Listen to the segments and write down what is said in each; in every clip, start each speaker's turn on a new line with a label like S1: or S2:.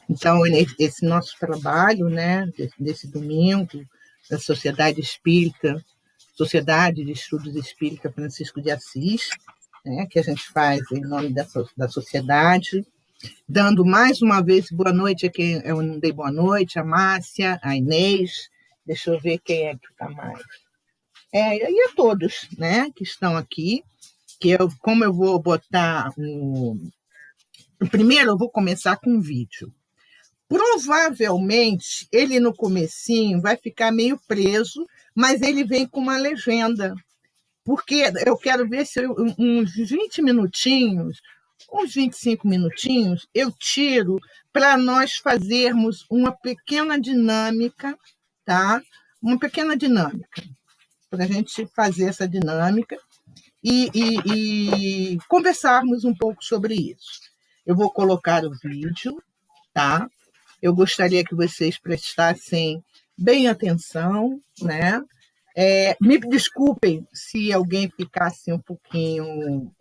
S1: Então, esse nosso trabalho, né, desse domingo, da Sociedade Espírita, Sociedade de Estudos Espírita Francisco de Assis, né, que a gente faz em nome da sociedade, dando mais uma vez boa noite a quem eu não dei boa noite, a Márcia, a Inês, deixa eu ver quem é que está mais. E a todos, né, que estão aqui, como eu vou botar Primeiro eu vou começar com um vídeo. Provavelmente, ele no comecinho vai ficar meio preso, mas ele vem com uma legenda, porque eu quero ver se uns 20 minutinhos, uns 25 minutinhos, eu tiro para nós fazermos uma pequena dinâmica, tá? Uma pequena dinâmica, para a gente fazer essa dinâmica e conversarmos um pouco sobre isso. Eu vou colocar o vídeo, tá? Eu gostaria que vocês prestassem bem atenção, né? Me desculpem se alguém ficasse um pouquinho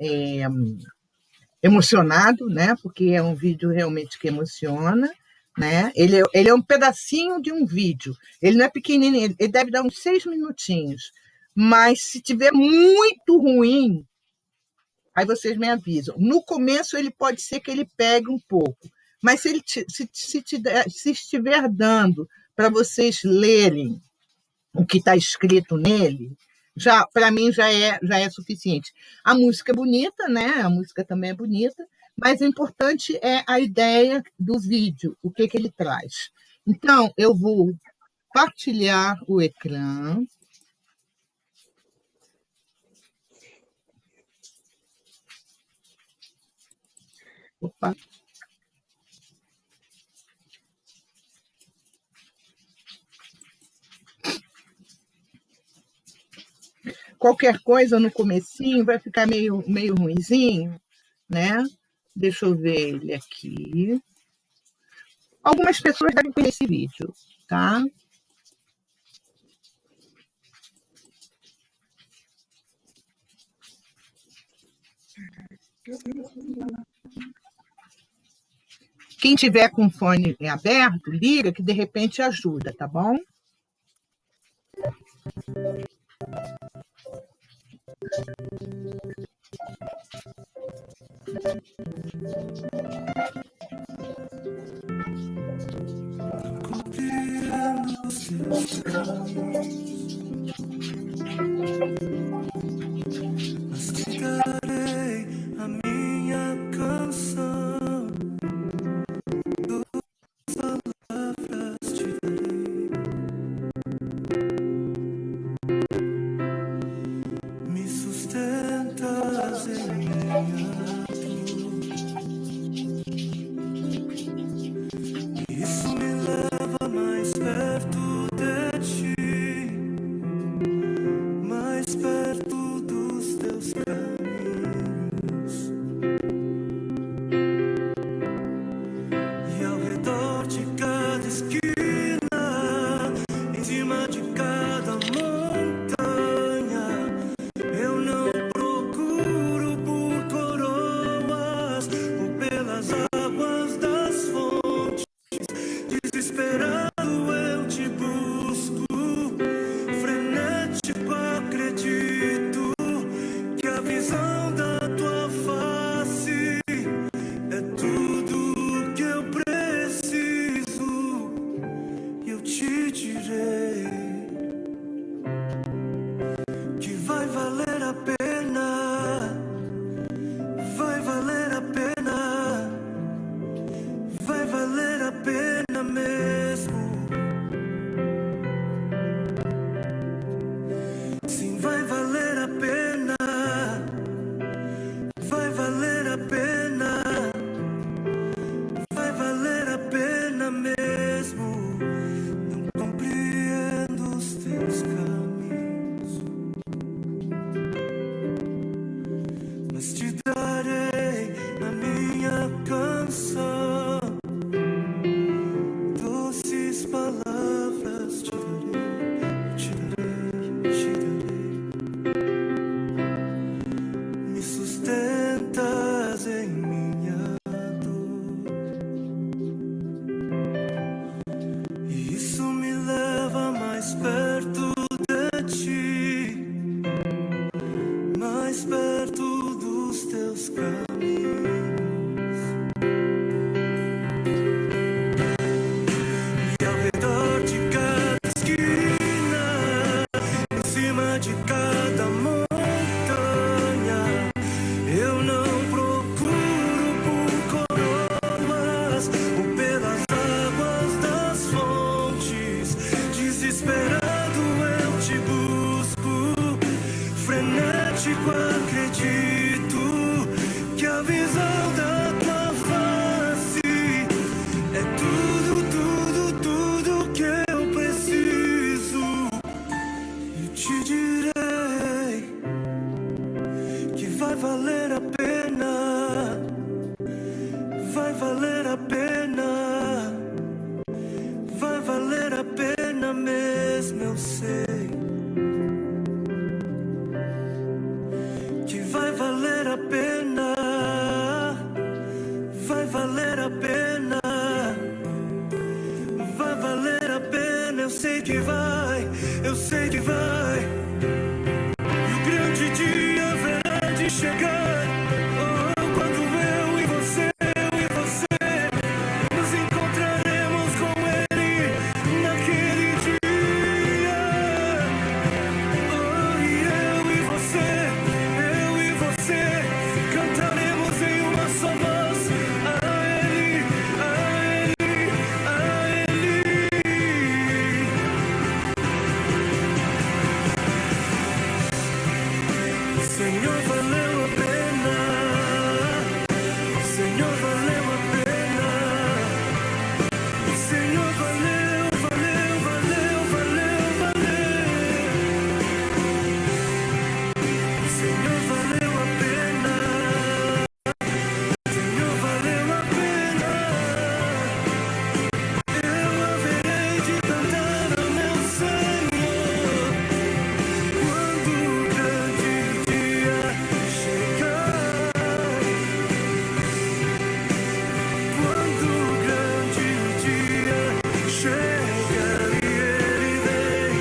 S1: emocionado, né? Porque é um vídeo realmente que emociona, né? Ele é um pedacinho de um vídeo. Ele não é pequenininho, ele deve dar uns 6 minutinhos. Mas se tiver muito ruim, aí vocês me avisam. No começo, ele pode ser que ele pegue um pouco, mas se estiver dando para vocês lerem o que está escrito nele, já para mim já é suficiente. A música é bonita, né? A música também é bonita, mas o importante é a ideia do vídeo, o que ele traz. Então, eu vou partilhar o ecrã. Opa. Qualquer coisa no comecinho vai ficar meio ruinzinho, né? Deixa eu ver ele aqui. Algumas pessoas devem conhecer esse vídeo, tá? Quem tiver com o fone aberto, liga que de repente ajuda, tá bom?
S2: Mas te darei a minha canção, duas palavras te darei. Me sustentas em minha dor, isso me leva mais perto de ti, mais perto dos teus caminhos, e ao redor de cada esquina, em cima de cada montanha, eu não procuro por coroas ou pelas águas das fontes. Desesperado eu te busco, frenético acredito que a visão da tua face é tudo que eu preciso. Eu te direi que vai valer a pena, vai valer a pena, vai valer a pena mesmo. Sim, vai valer a pena, vai valer a pena, vai valer a pena mesmo. Não compreendo os teus caminhos, mas te darei a minha canção, ou pelas águas das fontes. Desesperado eu te busco, frenético acredito que a visão da tua face é tudo que eu preciso. E te direi que vai valer a pena, vai valer a pena, vai valer a pena mesmo, eu sei. Que vai valer a pena, vai valer a pena, vai valer a pena, eu sei que vai, eu sei que vai. E o grande dia haverá de chegar, oh, quando eu e você nos encontraremos com Ele naquele dia. Oh, e eu e você cantaremos em uma só voz a Ele, a Ele, a Ele. Senhor, valeu a pena, Senhor, valeu a pena, Senhor, valeu, valeu, valeu, valeu, valeu. Senhor, valeu a pena, Senhor, valeu a pena. Eu haverei de cantar ao meu Senhor quando o grande dia chegar. Quando o grande dia chega e Ele vem.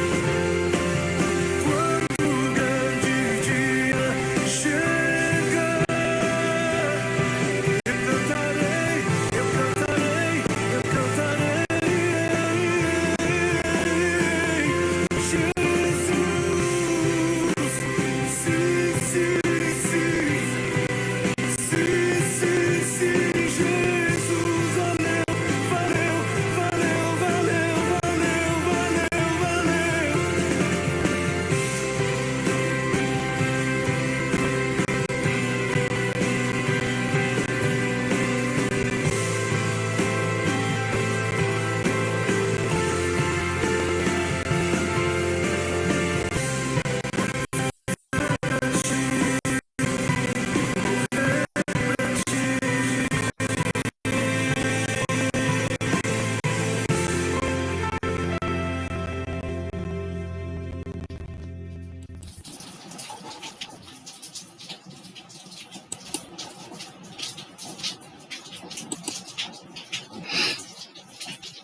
S2: Quando o grande dia chega, eu cantarei, eu cantarei, eu cantarei. Jesus, sim, sim, sim, Jesus, valeu, valeu, valeu, valeu, valeu, valeu, valeu.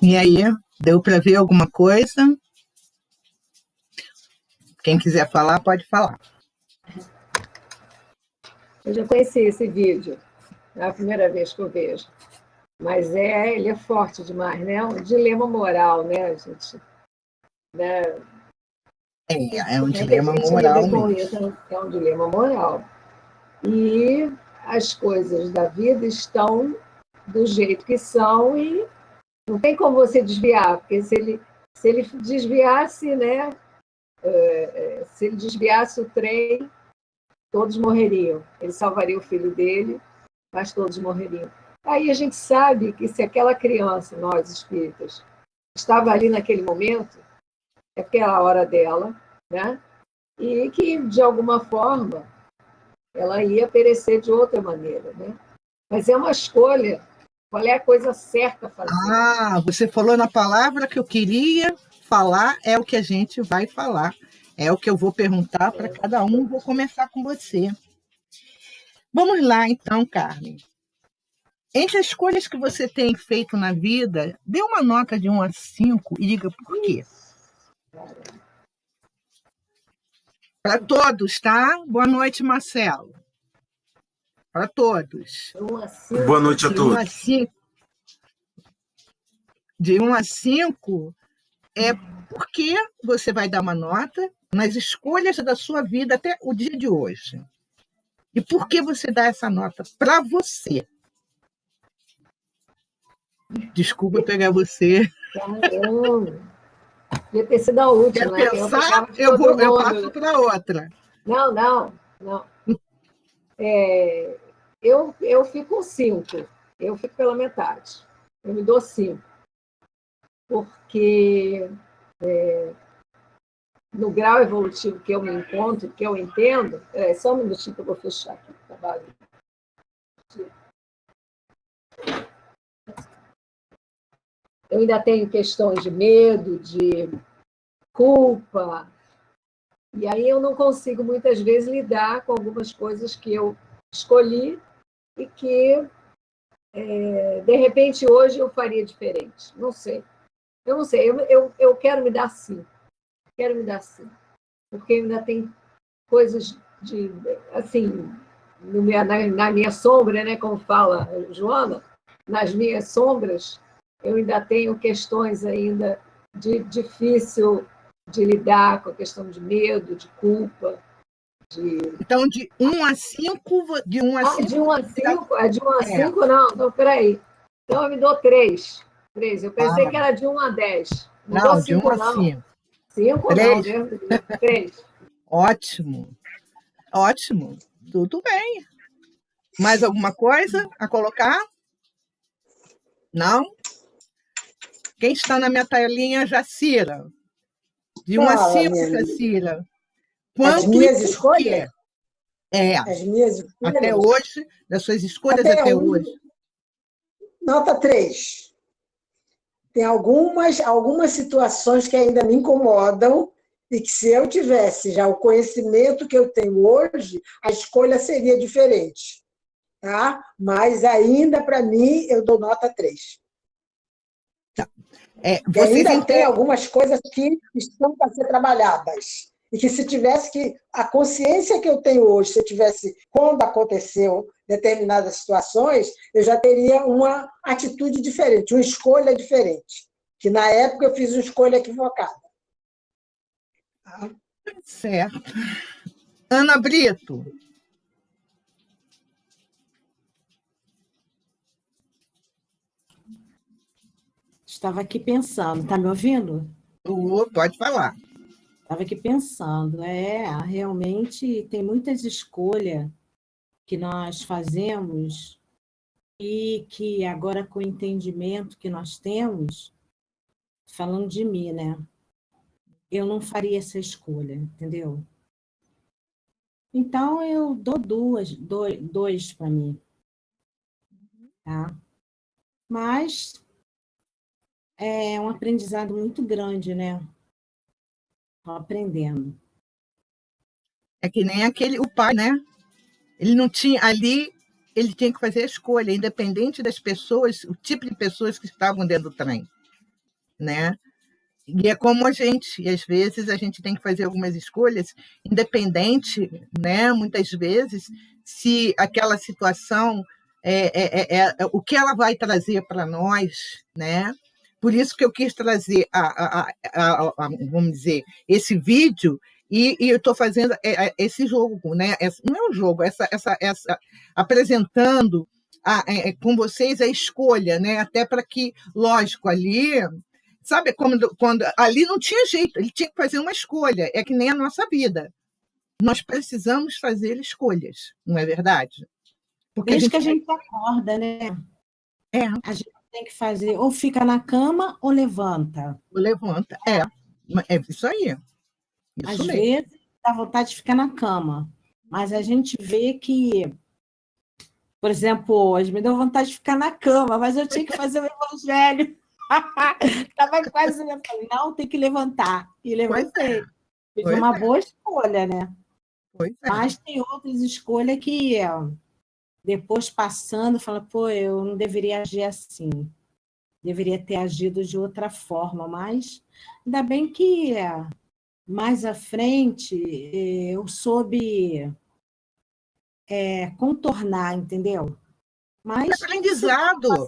S1: E aí, deu para ver alguma coisa? Quem quiser falar, pode falar.
S3: Eu já conheci esse vídeo, é a primeira vez que eu vejo. Mas ele é forte demais, né? Um dilema moral, né, gente? Né?
S1: É um
S3: Como é que a
S1: dilema
S3: gente
S1: moral
S3: lida com
S1: mesmo.
S3: isso? É um dilema moral. E as coisas da vida estão do jeito que são e não tem como você desviar, porque se ele desviasse, né? Se ele desviasse o trem, todos morreriam. Ele salvaria o filho dele, mas todos morreriam. Aí a gente sabe que se aquela criança, nós espíritas, estava ali naquele momento, é porque era a hora dela, né? E que, de alguma forma, ela ia perecer de outra maneira, né? Mas é uma escolha. Qual é a coisa certa a fazer?
S1: Ah, você falou na palavra que eu queria falar, é o que a gente vai falar. É o que eu vou perguntar para cada um. Vou começar com você. Vamos lá, então, Carmen. Entre as escolhas que você tem feito na vida, dê uma nota de 1 a 5 e diga por quê. Para todos, tá? Boa noite, Marcelo. Para todos.
S4: Boa noite a
S1: De 1 a
S4: todos.
S1: 5. De 1 a 5 é porque você vai dar uma nota nas escolhas da sua vida até o dia de hoje. E por que você dá essa nota para você? Desculpa pegar você.
S3: Caramba! Devia ter sido a última,
S1: Quer
S3: né? Eu
S1: pensar?
S3: pegava de todo
S1: Eu
S3: mundo.
S1: passo para outra.
S3: Não, não, não. Eu fico com 5. Eu fico pela metade. Eu me dou 5. Porque no grau evolutivo que eu me encontro, que eu entendo... só um minutinho que eu vou fechar aqui o trabalho. Eu ainda tenho questões de medo, de culpa, e aí eu não consigo, muitas vezes, lidar com algumas coisas que eu escolhi e que, de repente, hoje eu faria diferente. Não sei. Eu não sei. Eu quero me dar sim. Quero me dar sim. Porque ainda tem coisas de... Assim, na minha sombra, né, como fala a Joana, nas minhas sombras, eu ainda tenho questões ainda de difícil de lidar com a questão de medo, de culpa, de...
S1: Então, de 1 a 5, de 1 a 5.
S3: de 1 a 5? É de 1 a 5? Não, então, peraí. Então, eu me dou 3. 3. Eu pensei que era de 1 a 10. Não dou
S1: Não, de 1
S3: 5,
S1: a
S3: não.
S1: 5.
S3: 5 não,
S1: 3.
S3: Deus me livre. 3.
S1: Ótimo. Ótimo. Tudo bem. Mais alguma coisa a colocar? Não? Quem está na minha telinha, Jacira? De 1 a
S4: Fala,
S1: 5,
S4: minha amiga.
S1: Jacira.
S4: As
S1: Quanto e
S4: minhas
S1: por quê?
S4: escolhas? As minhas
S1: Até
S4: escolhas?
S1: hoje, das suas escolhas
S4: Até
S1: até
S4: hoje,
S1: hoje.
S4: nota 3. Tem algumas situações que ainda me incomodam e que, se eu tivesse já o conhecimento que eu tenho hoje, a escolha seria diferente. Tá? Mas ainda, para mim, eu dou nota 3. E
S1: Vocês
S4: ainda tem
S1: entendem?
S4: algumas coisas que estão para ser trabalhadas. E que, se tivesse que... A consciência que eu tenho hoje, se eu tivesse, quando aconteceu determinadas situações, eu já teria uma atitude diferente, uma escolha diferente. Que, na época, eu fiz uma escolha equivocada.
S1: Certo. Ana Brito.
S5: Estava aqui pensando, está me ouvindo?
S1: Pode falar.
S5: Estava aqui pensando, realmente tem muitas escolhas que nós fazemos e que agora, com o entendimento que nós temos, falando de mim, né? Eu não faria essa escolha, entendeu? Então, eu dou dois para mim, tá? Mas é um aprendizado muito grande, né? Estou aprendendo.
S1: É que nem o pai, né? Ele não tinha ali, ele tinha que fazer a escolha, independente das pessoas, o tipo de pessoas que estavam dentro do trem, né? E é como a gente, e às vezes a gente tem que fazer algumas escolhas, independente, né? Muitas vezes, se aquela situação o que ela vai trazer para nós, né? Por isso que eu quis trazer, vamos dizer, esse vídeo, e eu estou fazendo esse jogo, né? Não é um jogo, apresentando com vocês a escolha, né? Até para que, lógico, ali, sabe, quando ali não tinha jeito, ele tinha que fazer uma escolha, é que nem a nossa vida. Nós precisamos fazer escolhas, não é verdade? Porque
S5: Desde que a gente acorda, né? A gente tem que fazer, ou fica na cama ou levanta.
S1: Levanta, isso aí.
S5: Às vezes dá vontade de ficar na cama, mas a gente vê que, por exemplo, hoje me deu vontade de ficar na cama, mas eu tinha que fazer o evangelho. Estava quase, eu falei, não, tem que levantar. E levantei. Fiz uma boa escolha, né? Mas tem outras escolhas que, depois passando, fala, pô, eu não deveria agir assim. Deveria ter agido de outra forma, mas ainda bem que mais à frente eu soube contornar, entendeu? Mas
S1: aprendizado.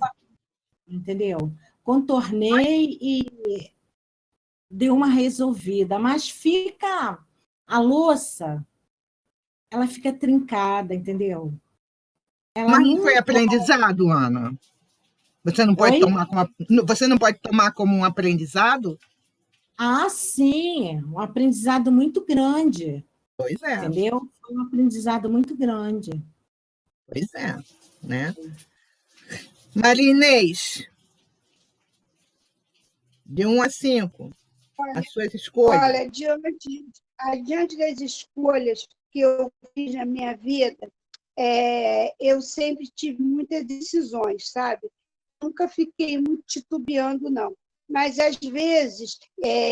S5: Entendeu? Contornei e deu uma resolvida, mas fica a louça, ela fica trincada, entendeu? Ela
S1: mas não foi aprendizado, Ana? Você não pode
S5: Oi?
S1: tomar você não pode tomar como um aprendizado?
S5: Ah, sim, um aprendizado muito grande,
S1: Pois é,
S5: entendeu? Foi um aprendizado muito grande.
S1: pois é, né? Maria Inês, de 1 a 5, as suas escolhas.
S6: Olha, adiante das escolhas que eu fiz na minha vida, eu sempre tive muitas decisões, sabe? Nunca fiquei muito titubeando, não. Mas, às vezes,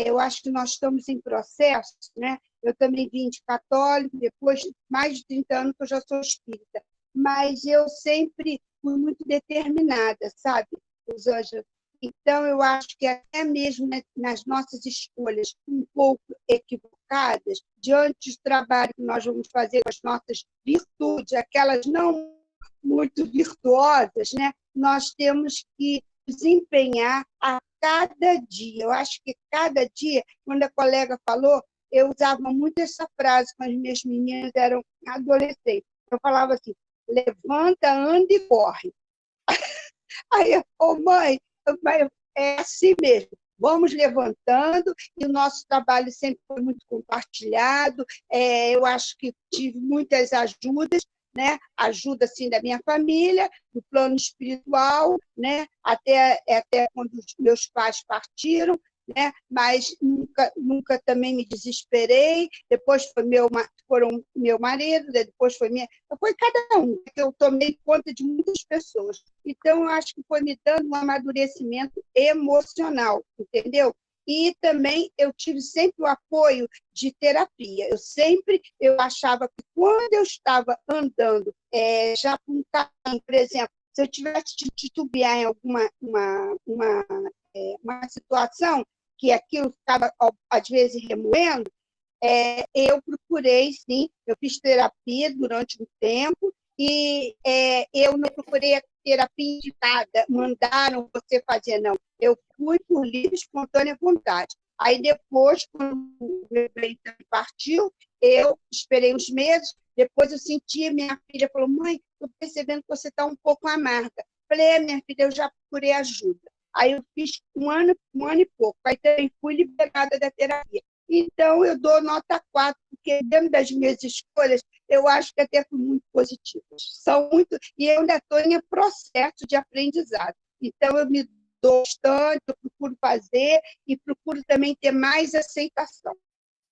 S6: eu acho que nós estamos em processo, né? Eu também vim de católico, depois, mais de 30 anos que eu já sou espírita. Mas eu sempre fui muito determinada, sabe, Rosângela? Então, eu acho que até mesmo nas nossas escolhas um pouco equivocadas, diante do trabalho que nós vamos fazer com as nossas virtudes, aquelas não muito virtuosas, né? Nós temos que desempenhar a cada dia. Eu acho que cada dia, quando a colega falou, eu usava muito essa frase quando as minhas meninas eram adolescentes. Eu falava assim, levanta, anda e corre. Aí, mãe, é assim mesmo. Vamos levantando, e o nosso trabalho sempre foi muito compartilhado. Eu acho que tive muitas ajudas, né? Ajuda assim, da minha família, do plano espiritual, né? Até quando os meus pais partiram, né? Mas nunca também me desesperei. Depois foram meu marido, depois foi cada um, que eu tomei conta de muitas pessoas. Então, eu acho que foi me dando um amadurecimento emocional, entendeu? E também eu tive sempre o apoio de terapia. Eu achava que quando eu estava andando já por um caminho, por exemplo, se eu tivesse de titubear em alguma uma situação que aquilo ficava, às vezes, remoendo, eu procurei, sim, eu fiz terapia durante um tempo, e eu não procurei a terapia indicada, mandaram você fazer, não. Eu fui por livre, espontânea vontade. Aí depois, quando o meu bem partiu, eu esperei uns meses, depois eu senti, minha filha falou, mãe, estou percebendo que você está um pouco amarga. Falei, minha filha, eu já procurei ajuda. Aí eu fiz um ano e pouco, aí também fui liberada da terapia. Então, eu dou nota 4, porque dentro das minhas escolhas, eu acho que até fui muito positivas. E eu ainda estou em processo de aprendizado. Então, eu me dou bastante, eu procuro fazer e procuro também ter mais aceitação.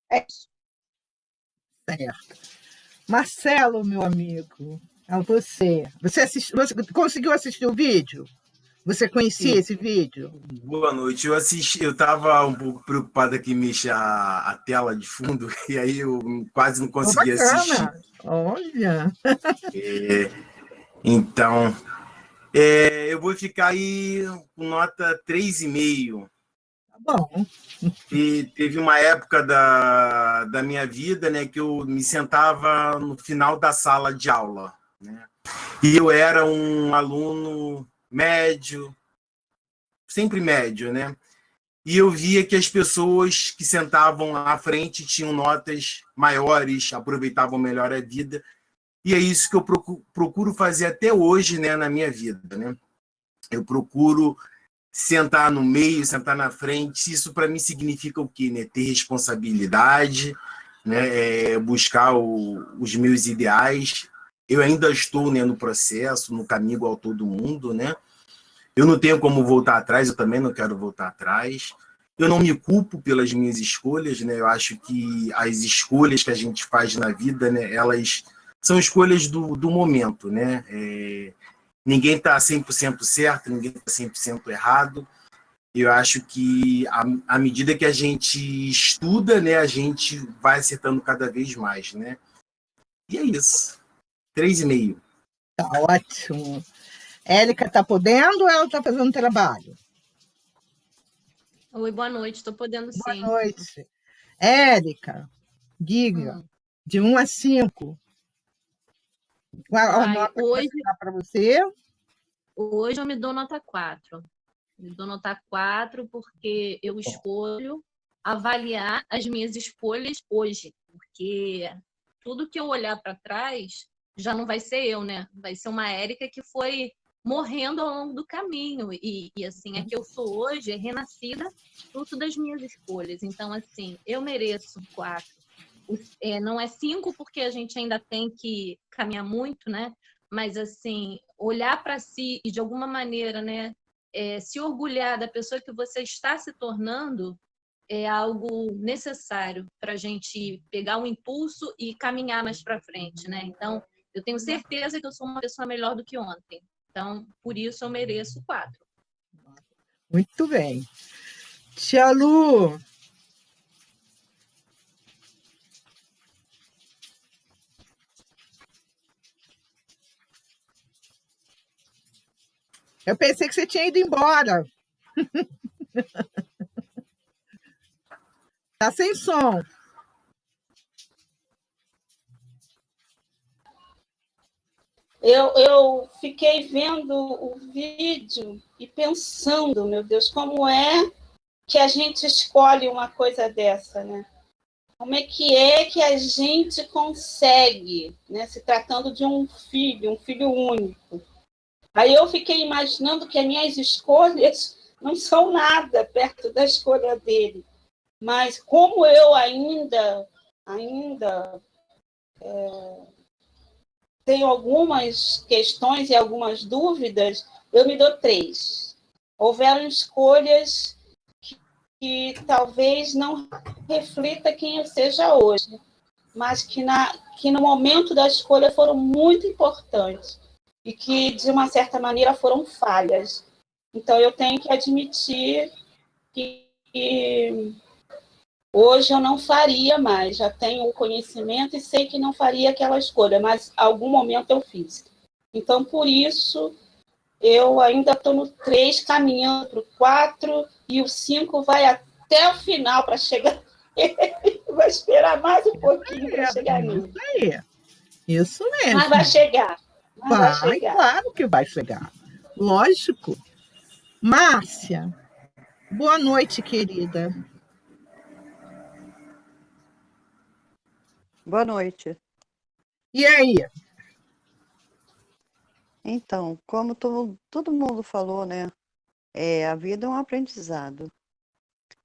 S6: É isso.
S1: Certo. Marcelo, meu amigo, a você. Você conseguiu assistir o vídeo? Você conhecia esse vídeo?
S7: Boa noite. Eu estava um pouco preocupada que mexa a tela de fundo, e aí eu quase não consegui assistir.
S1: Olha!
S7: Então, eu vou ficar aí com nota 3,5.
S1: Tá bom.
S7: E teve uma época da minha vida, né, que eu me sentava no final da sala de aula, né? E eu era um aluno médio, sempre médio, né? E eu via que as pessoas que sentavam à frente tinham notas maiores, aproveitavam melhor a vida, e é isso que eu procuro fazer até hoje, né, na minha vida, né? Eu procuro sentar no meio, sentar na frente. Isso para mim significa o quê, né? Ter responsabilidade, né? Buscar os meus ideais. Eu ainda estou, né, no processo, no caminho igual todo mundo, né? Eu não tenho como voltar atrás, eu também não quero voltar atrás. Eu não me culpo pelas minhas escolhas, né? Eu acho que as escolhas que a gente faz na vida, né, elas são escolhas do momento, né? Ninguém está 100% certo, ninguém está 100% errado. Eu acho que, à medida que a gente estuda, né, a gente vai acertando cada vez mais, né? E é isso. 3,5.
S1: Tá ótimo. Érica está podendo ou ela está fazendo trabalho?
S8: Oi, boa noite. Estou podendo sim.
S1: Boa noite. Érica, diga, de 1 a 5. Qual a nota
S8: hoje,
S1: que dá para você?
S8: Hoje eu me dou nota 4. Me dou nota 4 porque eu escolho avaliar as minhas escolhas hoje. Porque tudo que eu olhar para trás já não vai ser eu, né? Vai ser uma Érica que foi morrendo ao longo do caminho. E assim, a que eu sou hoje é renascida fruto das minhas escolhas. Então, assim, eu mereço 4. Não é 5 porque a gente ainda tem que caminhar muito, né? Mas, assim, olhar para si e, de alguma maneira, né, se orgulhar da pessoa que você está se tornando é algo necessário para a gente pegar um impulso e caminhar mais para frente, né? Então, eu tenho certeza que eu sou uma pessoa melhor do que ontem. Então, por isso eu mereço 4.
S1: Muito bem. Tia Lu, eu pensei que você tinha ido embora. Tá sem som.
S9: Eu fiquei vendo o vídeo e pensando, meu Deus, como é que a gente escolhe uma coisa dessa, né? Como é que a gente consegue, né? Se tratando de um filho único. Aí eu fiquei imaginando que as minhas escolhas não são nada perto da escolha dele. Mas como eu ainda tenho algumas questões e algumas dúvidas, eu me dou 3. Houveram escolhas que talvez não reflita quem eu seja hoje, mas que no momento da escolha foram muito importantes e que, de uma certa maneira, foram falhas. Então, eu tenho que admitir que hoje eu não faria mais, já tenho o conhecimento e sei que não faria aquela escolha, mas em algum momento eu fiz. Então, por isso, eu ainda estou no 3, caminhando para o 4, e o 5 vai até o final para chegar. Vai esperar mais um pouquinho para chegar nele.
S1: Isso mesmo.
S9: Mas vai chegar.
S1: Vai chegar. Claro que vai chegar. Lógico. Márcia, boa noite, querida.
S10: Boa noite.
S1: E aí?
S10: Então, como todo mundo falou, né? A vida é um aprendizado.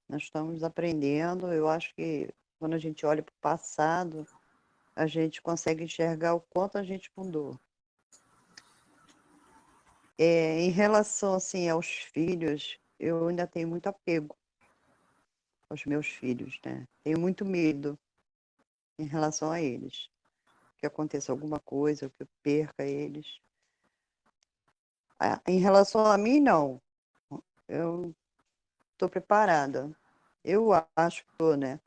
S10: Nós estamos aprendendo. Eu acho que quando a gente olha para o passado, a gente consegue enxergar o quanto a gente mudou. Em relação assim, aos filhos, eu ainda tenho muito apego aos meus filhos, né? Tenho muito medo em relação a eles. Que aconteça alguma coisa, que eu perca eles. Em relação a mim, não. Eu estou preparada. Eu acho que estou, né?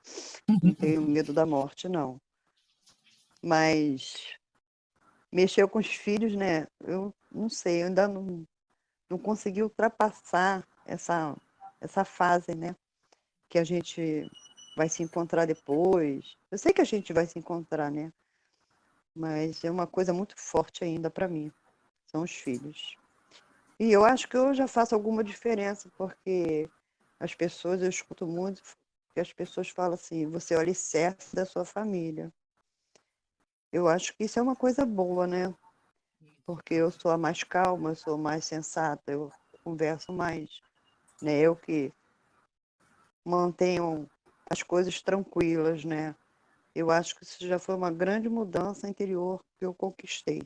S10: Não tenho medo da morte, não. Mas mexer com os filhos, né? Eu não sei, eu ainda não consegui ultrapassar essa fase, né? Que a gente vai se encontrar depois. Eu sei que a gente vai se encontrar, né? Mas é uma coisa muito forte ainda para mim. São os filhos. E eu acho que eu já faço alguma diferença, porque eu escuto muito que as pessoas falam assim, você é o alicerce da sua família. Eu acho que isso é uma coisa boa, né? Porque eu sou a mais calma, eu sou mais sensata, eu converso mais, né? Eu que mantenho as coisas tranquilas, né? Eu acho que isso já foi uma grande mudança interior que eu conquistei.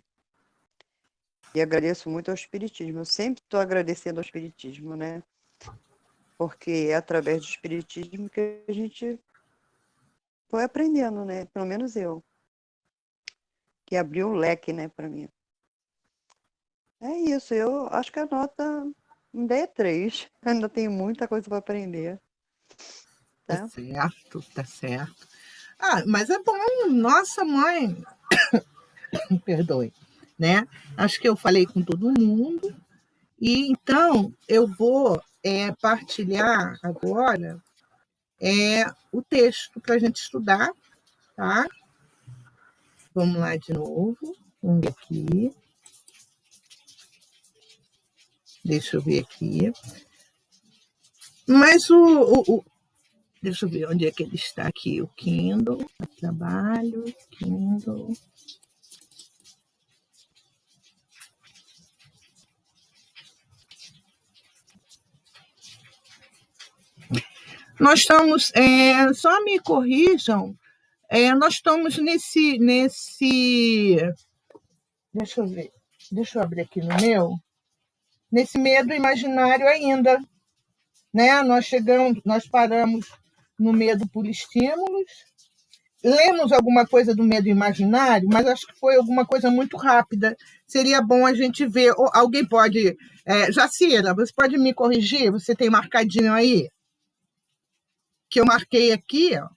S10: E agradeço muito ao Espiritismo. Eu sempre estou agradecendo ao Espiritismo, né? Porque é através do Espiritismo que a gente foi aprendendo, né? Pelo menos eu. Que abriu o leque, né, para mim. É isso, eu acho que a nota ainda é 3. Ainda tenho muita coisa para aprender.
S1: Tá certo, tá certo. Mas é bom, nossa mãe, perdoe, né? Acho que eu falei com todo mundo, e então eu vou partilhar agora o texto para a gente estudar, tá? Vamos lá de novo, vamos ver aqui. Deixa eu ver aqui. Mas deixa eu ver onde é que ele está aqui, o Kindle, trabalho, Kindle. Nós estamos, só me corrijam, nós estamos nesse, deixa eu ver, deixa eu abrir aqui no meu, nesse medo imaginário ainda, né? Nós paramos no medo por estímulos, lemos alguma coisa do medo imaginário, mas acho que foi alguma coisa muito rápida. Seria bom a gente ver. Ou alguém pode. Jacira, você pode me corrigir? Você tem marcadinho aí? Que eu marquei aqui, ó.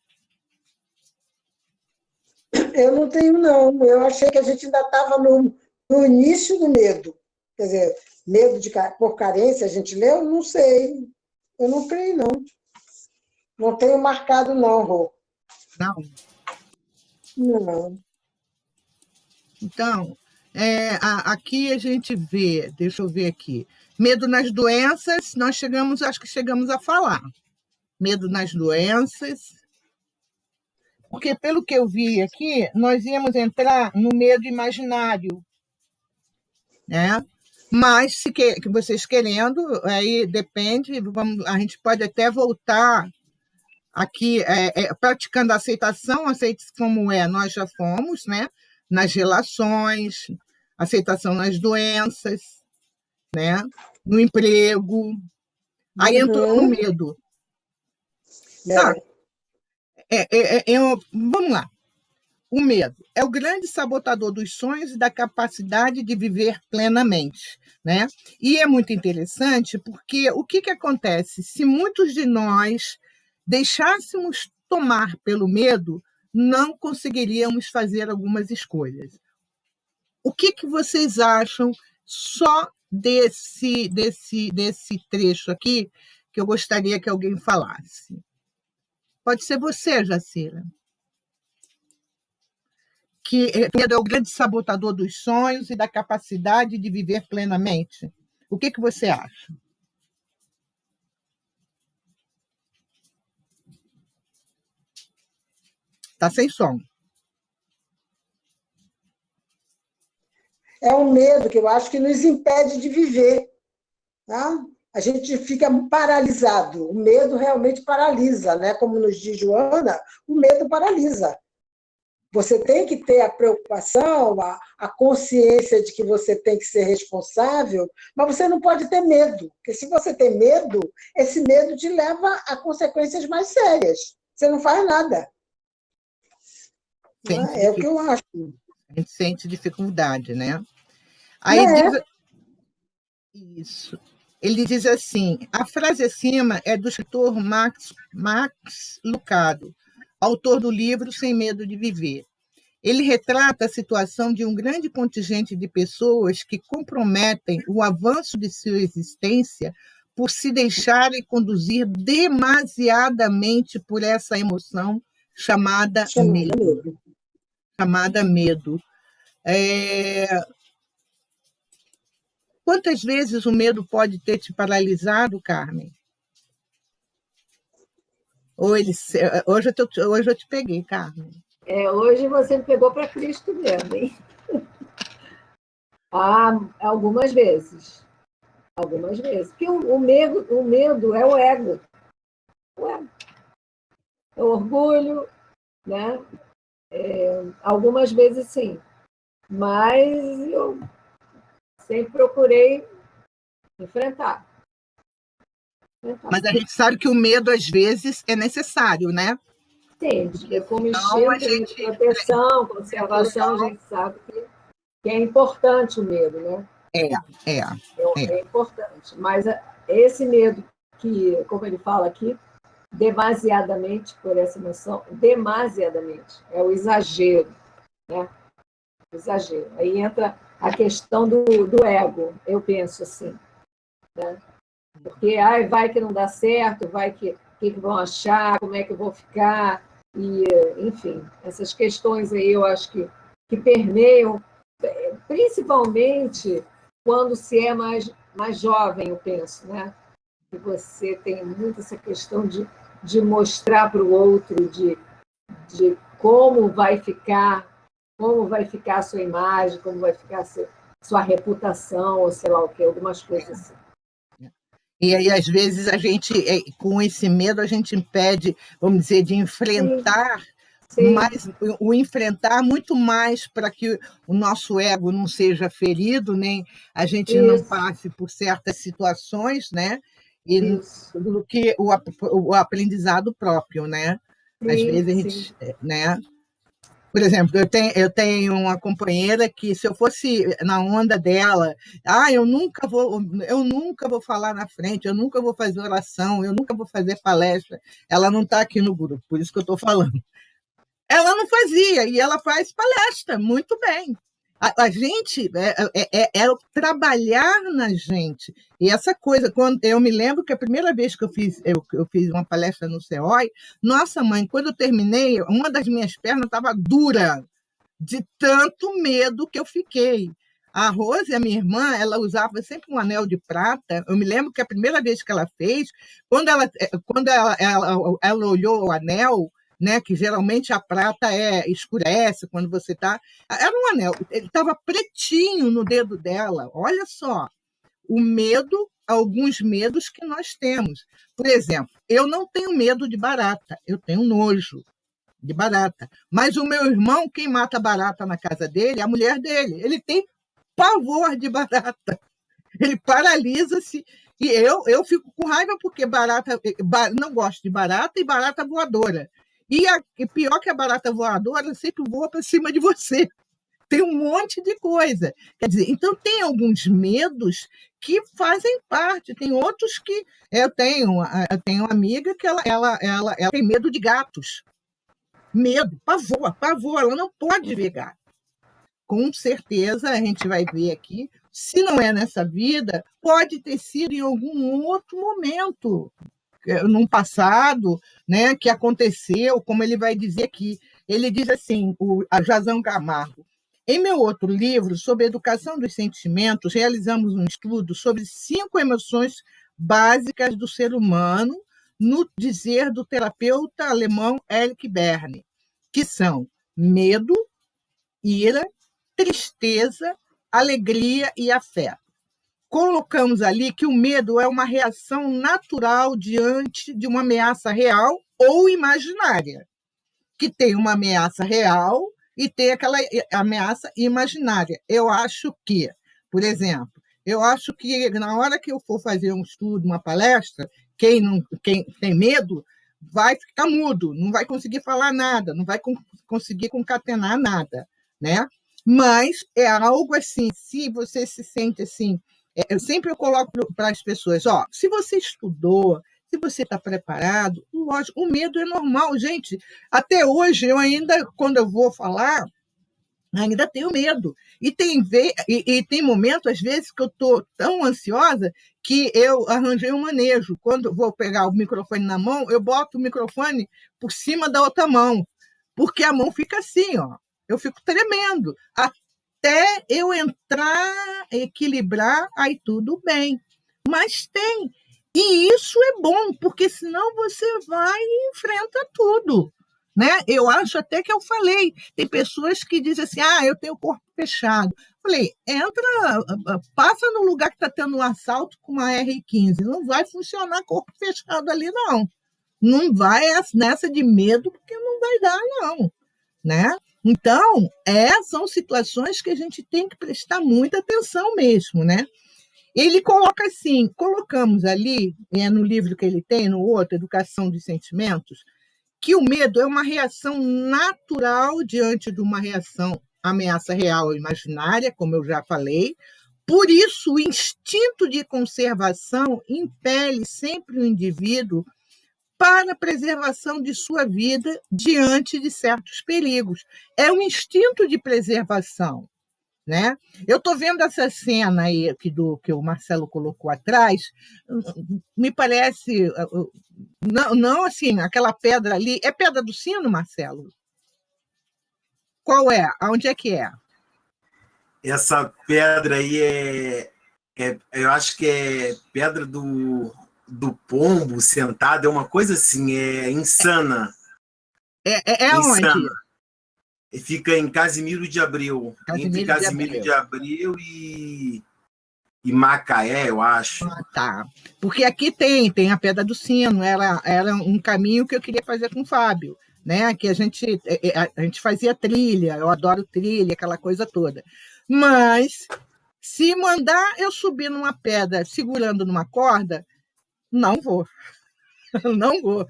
S4: Eu não tenho, não. Eu achei que a gente ainda estava no início do medo. Quer dizer, medo por carência, a gente leu? Não sei. Eu não creio, não. Não tenho marcado, não, Rô.
S1: Não?
S4: Não.
S1: Então, aqui a gente vê, deixa eu ver aqui, medo nas doenças, acho que chegamos a falar. Medo nas doenças, porque pelo que eu vi aqui, nós íamos entrar no medo imaginário, né? Mas se vocês querendo, aí depende, a gente pode até voltar aqui, praticando a aceitação, aceite como é, nós já fomos, né? Nas relações, aceitação nas doenças, né? No emprego, aí entrou no medo. Tá. Vamos lá. O medo é o grande sabotador dos sonhos e da capacidade de viver plenamente, né? E é muito interessante porque o que acontece? Se muitos de nós deixássemos tomar pelo medo, não conseguiríamos fazer algumas escolhas. O que vocês acham só desse trecho aqui que eu gostaria que alguém falasse? Pode ser você, Jacira. Que medo é o grande sabotador dos sonhos e da capacidade de viver plenamente. O que você acha? Está sem som.
S4: É um medo que eu acho que nos impede de viver. Tá? A gente fica paralisado. O medo realmente paralisa, né? Como nos diz Joana, o medo paralisa. Você tem que ter a preocupação, a consciência de que você tem que ser responsável, mas você não pode ter medo, porque se você tem medo, esse medo te leva a consequências mais sérias. Você não faz nada. É o que eu acho.
S1: A gente sente dificuldade, né? Aí diz... Isso. Ele diz assim, a frase acima é do escritor Max Lucado, autor do livro Sem Medo de Viver. Ele retrata a situação de um grande contingente de pessoas que comprometem o avanço de sua existência por se deixarem conduzir demasiadamente por essa emoção chamada medo. Chamada medo. Quantas vezes o medo pode ter te paralisado, Carmen? Hoje eu te peguei, Carmen.
S3: Hoje você me pegou para Cristo mesmo, hein? Algumas vezes. Algumas vezes. Porque o medo é o ego. É o orgulho, né? Algumas vezes, sim. Mas eu sempre procurei enfrentar.
S1: Mas a gente sabe que o medo, às vezes, é necessário, né?
S3: Sim, como instinto de proteção, conservação, a gente sabe que é importante o medo, né? É importante. Mas esse medo que, como ele fala aqui, demasiadamente, por essa emoção, demasiadamente, é o exagero, né? Exagero. Aí entra a questão do ego, eu penso assim, né? Porque vai que não dá certo, vai que vão achar, como é que eu vou ficar, e, enfim, essas questões aí eu acho que permeiam, principalmente quando se é mais jovem, eu penso, né? Que você tem muito essa questão de mostrar para o outro, de como vai ficar a sua imagem, como vai ficar a sua reputação, ou sei lá o que, algumas coisas assim.
S1: E aí, às vezes, a gente, com esse medo, a gente impede, vamos dizer, de enfrentar,
S3: Sim.
S1: mas o enfrentar muito mais para que o nosso ego não seja ferido, nem a gente não
S3: Isso.
S1: passe por certas situações, né? E
S3: Isso.
S1: do que o aprendizado próprio, né? Às
S3: Sim,
S1: vezes a
S3: sim.
S1: gente, né? Por exemplo, eu tenho uma companheira que, se eu fosse na onda dela, eu nunca vou falar na frente, eu nunca vou fazer oração, eu nunca vou fazer palestra. Ela não está aqui no grupo, por isso que eu estou falando. Ela não fazia, e ela faz palestra, muito bem. A gente é o trabalhar na gente. E essa coisa, quando eu me lembro que a primeira vez que eu fiz uma palestra no CEOI, nossa mãe, quando eu terminei, uma das minhas pernas estava dura, de tanto medo que eu fiquei. A Rose, a minha irmã, ela usava sempre um anel de prata. Eu me lembro que a primeira vez que ela fez, quando ela olhou o anel, né, que geralmente a prata escurece quando você está. Era um anel, ele estava pretinho no dedo dela. Olha só, o medo, alguns medos que nós temos. Por exemplo, eu não tenho medo de barata, eu tenho nojo de barata. Mas o meu irmão, quem mata barata na casa dele é a mulher dele. Ele tem pavor de barata. Ele paralisa-se. E eu fico com raiva porque não gosto de barata e barata voadora. E pior que a barata voadora, sempre voa para cima de você. Tem um monte de coisa. Quer dizer, então tem alguns medos que fazem parte, tem outros que. Eu tenho uma amiga que ela tem medo de gatos. Medo, pavor, ela não pode ver gato. Com certeza, a gente vai ver aqui, se não é nessa vida, pode ter sido em algum outro momento, num passado, né, que aconteceu, como ele vai dizer aqui. Ele diz assim, a Jazão Camargo: em meu outro livro, sobre educação dos sentimentos, realizamos um estudo sobre 5 emoções básicas do ser humano, no dizer do terapeuta alemão Erich Berne, que são medo, ira, tristeza, alegria e afeto. Colocamos ali que o medo é uma reação natural diante de uma ameaça real ou imaginária, que tem uma ameaça real e tem aquela ameaça imaginária. Eu acho que, por exemplo, na hora que eu for fazer um estudo, uma palestra, quem tem medo vai ficar mudo, não vai conseguir falar nada, não vai conseguir concatenar nada, né? Mas é algo assim, se você se sente assim, eu coloco para as pessoas, se você estudou, se você está preparado, lógico, o medo é normal, gente. Até hoje, eu ainda, quando eu vou falar, ainda tenho medo. E tem momento, às vezes, que eu estou tão ansiosa que eu arranjei um manejo. Quando eu vou pegar o microfone na mão, eu boto o microfone por cima da outra mão, porque a mão fica assim, eu fico tremendo. Até eu entrar, equilibrar, aí tudo bem. Mas tem. E isso é bom, porque senão você vai e enfrenta tudo. Né? Eu acho até que eu falei, tem pessoas que dizem assim, eu tenho o corpo fechado. Falei, passa no lugar que está tendo um assalto com uma R15, não vai funcionar corpo fechado ali, não. Não vai nessa de medo, porque não vai dar, não. Né? Então, são situações que a gente tem que prestar muita atenção mesmo, né? Ele coloca assim, colocamos ali, no livro que ele tem, no outro, Educação dos Sentimentos, que o medo é uma reação natural diante de uma ameaça real ou imaginária, como eu já falei. Por isso, o instinto de conservação impele sempre o indivíduo para a preservação de sua vida diante de certos perigos. É um instinto de preservação. Né? Eu estou vendo essa cena aí que o Marcelo colocou atrás, me parece, não assim, aquela pedra ali, é Pedra do Sino, Marcelo? Qual é? Onde é que é?
S7: Essa pedra aí eu acho que é Pedra do Pombo Sentado, é uma coisa assim, é insana.
S1: É onde?
S7: Fica em Casimiro de Abreu. Entre Casimiro de Abreu e Macaé, eu acho.
S1: Ah, tá. Porque aqui tem a Pedra do Sino, era um caminho que eu queria fazer com o Fábio, né? Que a gente fazia trilha, eu adoro trilha, aquela coisa toda. Mas se mandar eu subir numa pedra segurando numa corda, não vou. Não vou.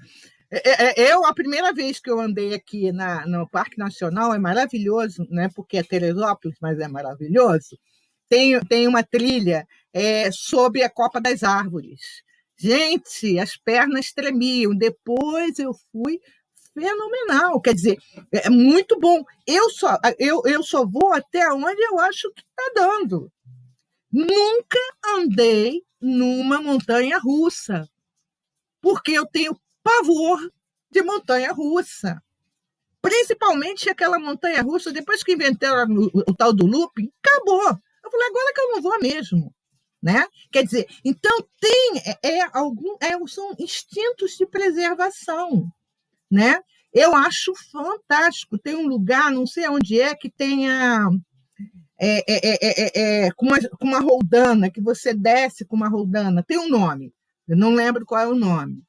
S1: A primeira vez que eu andei aqui no Parque Nacional é maravilhoso, né? Porque é Teresópolis, mas é maravilhoso. Tem uma trilha sob a copa das árvores. Gente, as pernas tremiam. Depois eu fui fenomenal. Quer dizer, é muito bom. Eu só vou até onde eu acho que está dando. Nunca andei numa montanha-russa, porque eu tenho pavor de montanha-russa. Principalmente aquela montanha-russa, depois que inventaram o tal do looping, acabou. Eu falei, agora que eu não vou mesmo. Né? Quer dizer, então são instintos de preservação. Né? Eu acho fantástico. Tem um lugar, não sei onde que tenha com uma roldana, que você desce com uma roldana. Tem um nome, eu não lembro qual é o nome.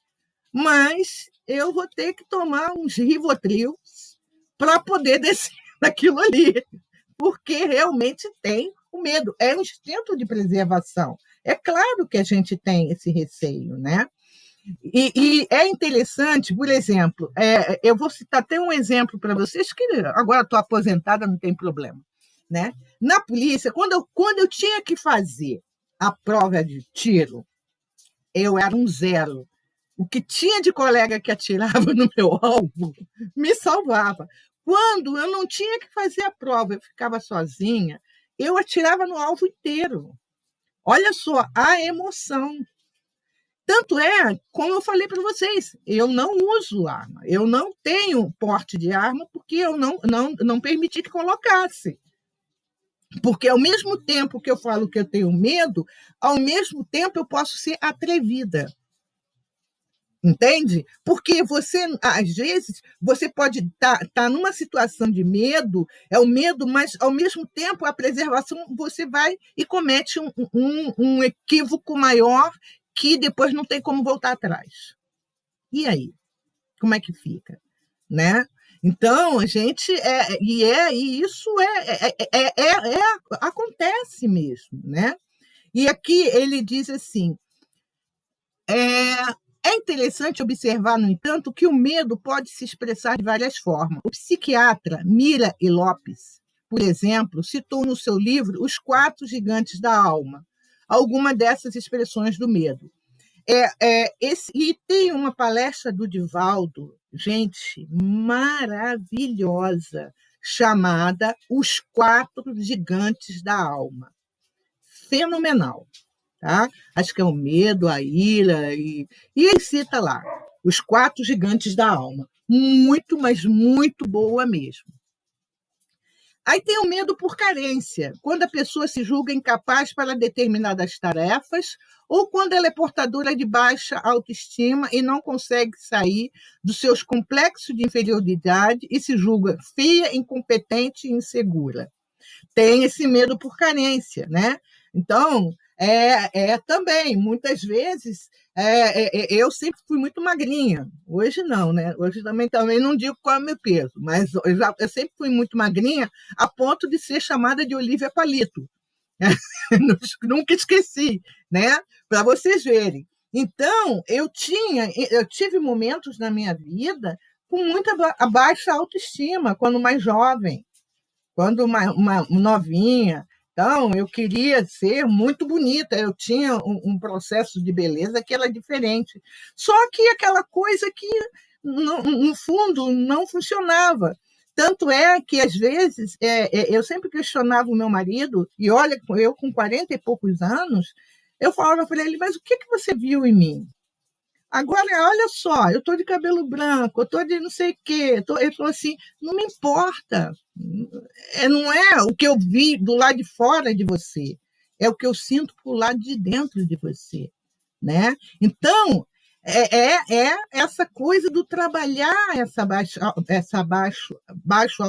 S1: Mas eu vou ter que tomar uns Rivotril para poder descer naquilo ali, porque realmente tem o medo, é um instinto de preservação. É claro que a gente tem esse receio, né? E é interessante, por exemplo, eu vou citar até um exemplo para vocês, que agora estou aposentada, não tem problema. Né? Na polícia, quando eu tinha que fazer a prova de tiro, eu era um 0. O que tinha de colega que atirava no meu alvo me salvava. Quando eu não tinha que fazer a prova, eu ficava sozinha, eu atirava no alvo inteiro. Olha só a emoção. Tanto como eu falei para vocês, eu não uso arma, eu não tenho porte de arma porque eu não permiti que colocasse. Porque, ao mesmo tempo que eu falo que eu tenho medo, ao mesmo tempo eu posso ser atrevida. Entende? Porque você, às vezes, você pode estar numa situação de medo, é o medo, mas, ao mesmo tempo, a preservação, você vai e comete um equívoco maior que depois não tem como voltar atrás. E aí? Como é que fica? Né? Então, a gente isso acontece mesmo, né? E aqui ele diz assim: é interessante observar, no entanto, que o medo pode se expressar de várias formas. O psiquiatra Mira e Lopes, por exemplo, citou no seu livro Os 4 Gigantes da Alma alguma dessas expressões do medo. E tem uma palestra do Divaldo, gente, maravilhosa, chamada Os 4 Gigantes da Alma. Fenomenal. Tá? Acho que é o medo, a ira, e ele cita lá, Os 4 Gigantes da Alma. Muito, mas muito boa mesmo. Aí tem o medo por carência, quando a pessoa se julga incapaz para determinadas tarefas ou quando ela é portadora de baixa autoestima e não consegue sair dos seus complexos de inferioridade e se julga feia, incompetente e insegura. Tem esse medo por carência, né? Então, também, muitas vezes, eu sempre fui muito magrinha. Hoje não, né? Hoje também não digo qual é o meu peso, mas eu sempre fui muito magrinha a ponto de ser chamada de Olívia Palito. Nunca esqueci, né? Para vocês verem. Então, eu tive momentos na minha vida com muita baixa autoestima, quando mais jovem, quando uma novinha. Então, eu queria ser muito bonita, eu tinha um processo de beleza que era diferente. Só que aquela coisa que, no fundo, não funcionava. Tanto é que, às vezes, eu sempre questionava o meu marido, e olha, eu com 40 e poucos anos, eu falava para ele, mas o que você viu em mim? Agora, olha só, eu estou de cabelo branco, eu estou de não sei o quê, eu estou assim, não me importa. Não é o que eu vi do lado de fora de você, é o que eu sinto por lado de dentro de você. Né? Então, essa coisa do trabalhar essa baixa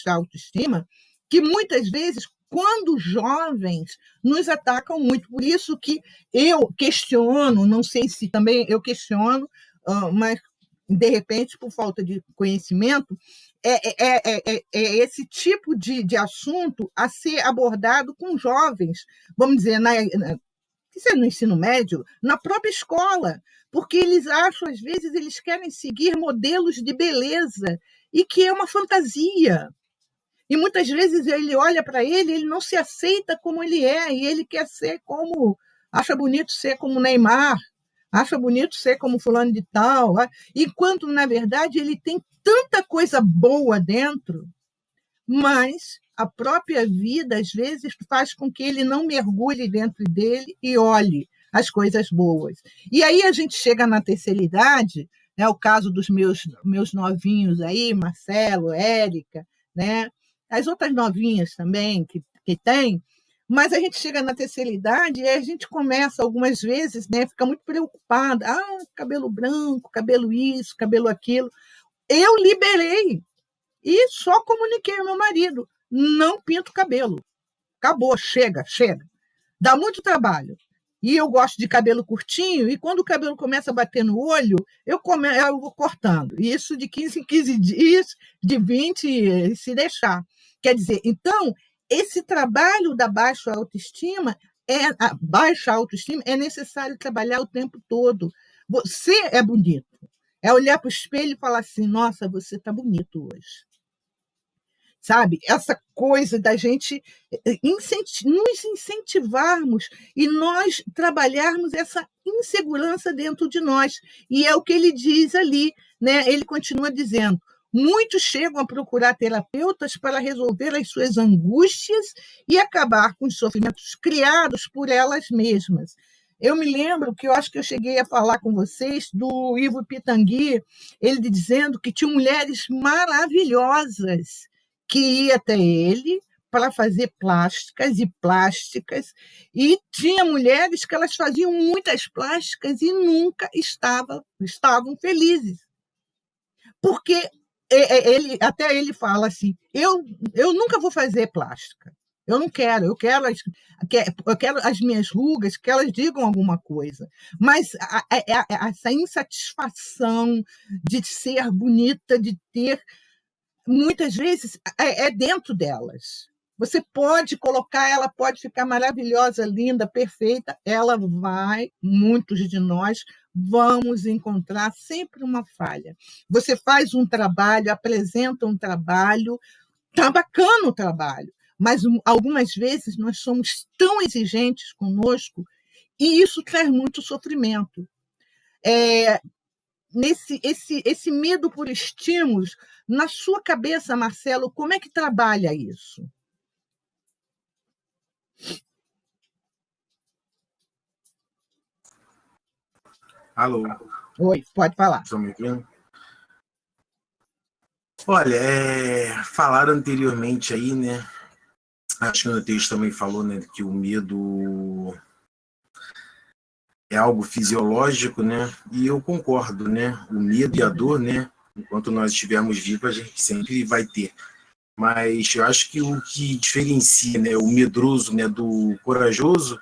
S1: autoestima, que muitas vezes quando jovens nos atacam muito. Por isso que eu questiono, não sei se também eu questiono, mas, de repente, por falta de conhecimento, é esse tipo de assunto a ser abordado com jovens, vamos dizer, isso é no ensino médio, na própria escola, porque eles acham, às vezes, eles querem seguir modelos de beleza, e que é uma fantasia. E muitas vezes ele olha para ele não se aceita como ele é, e ele quer ser como, acha bonito ser como Neymar, acha bonito ser como fulano de tal, enquanto, na verdade, ele tem tanta coisa boa dentro, mas a própria vida, às vezes, faz com que ele não mergulhe dentro dele e olhe as coisas boas. E aí a gente chega na terceira idade, né, o caso dos meus novinhos aí, Marcelo, Érica, né, as outras novinhas também que tem, mas a gente chega na terceira idade e a gente começa, algumas vezes, né, fica muito preocupada. Cabelo branco, cabelo isso, cabelo aquilo. Eu liberei e só comuniquei ao meu marido: não pinto cabelo. Acabou, chega. Dá muito trabalho. E eu gosto de cabelo curtinho, e quando o cabelo começa a bater no olho, eu vou cortando. Isso de 15 em 15 dias, de 20, se deixar. Quer dizer, então, esse trabalho da baixa autoestima é necessário trabalhar o tempo todo. Você é bonito. É olhar para o espelho e falar assim: nossa, você está bonito hoje. Sabe? Essa coisa da gente nos incentivarmos e nós trabalharmos essa insegurança dentro de nós. E é o que ele diz ali, né? Ele continua dizendo: muitos chegam a procurar terapeutas para resolver as suas angústias e acabar com os sofrimentos criados por elas mesmas. Eu me lembro que eu acho que eu cheguei a falar com vocês do Ivo Pitangui, ele dizendo que tinha mulheres maravilhosas que ia até ele para fazer plásticas, e tinha mulheres que elas faziam muitas plásticas e nunca estavam felizes. Porque até ele fala assim: eu nunca vou fazer plástica, eu não quero, eu quero as minhas rugas, que elas digam alguma coisa. Mas essa insatisfação de ser bonita, de ter, muitas vezes, é dentro delas. Você pode colocar, ela pode ficar maravilhosa, linda, perfeita, muitos de nós vamos encontrar sempre uma falha. Você faz um trabalho, apresenta um trabalho, está bacana o trabalho, mas algumas vezes nós somos tão exigentes conosco e isso traz muito sofrimento. Esse medo por estímulos, na sua cabeça, Marcelo, como é que trabalha isso?
S7: Alô?
S1: Oi, pode falar.
S7: Estão me ouvindo? Olha, falaram anteriormente aí, né? Acho que o texto também falou, né, que o medo é algo fisiológico, né? E eu concordo, né? O medo e a dor, né? Enquanto nós estivermos vivos, a gente sempre vai ter. Mas eu acho que o que diferencia, né, o medroso, né, do corajoso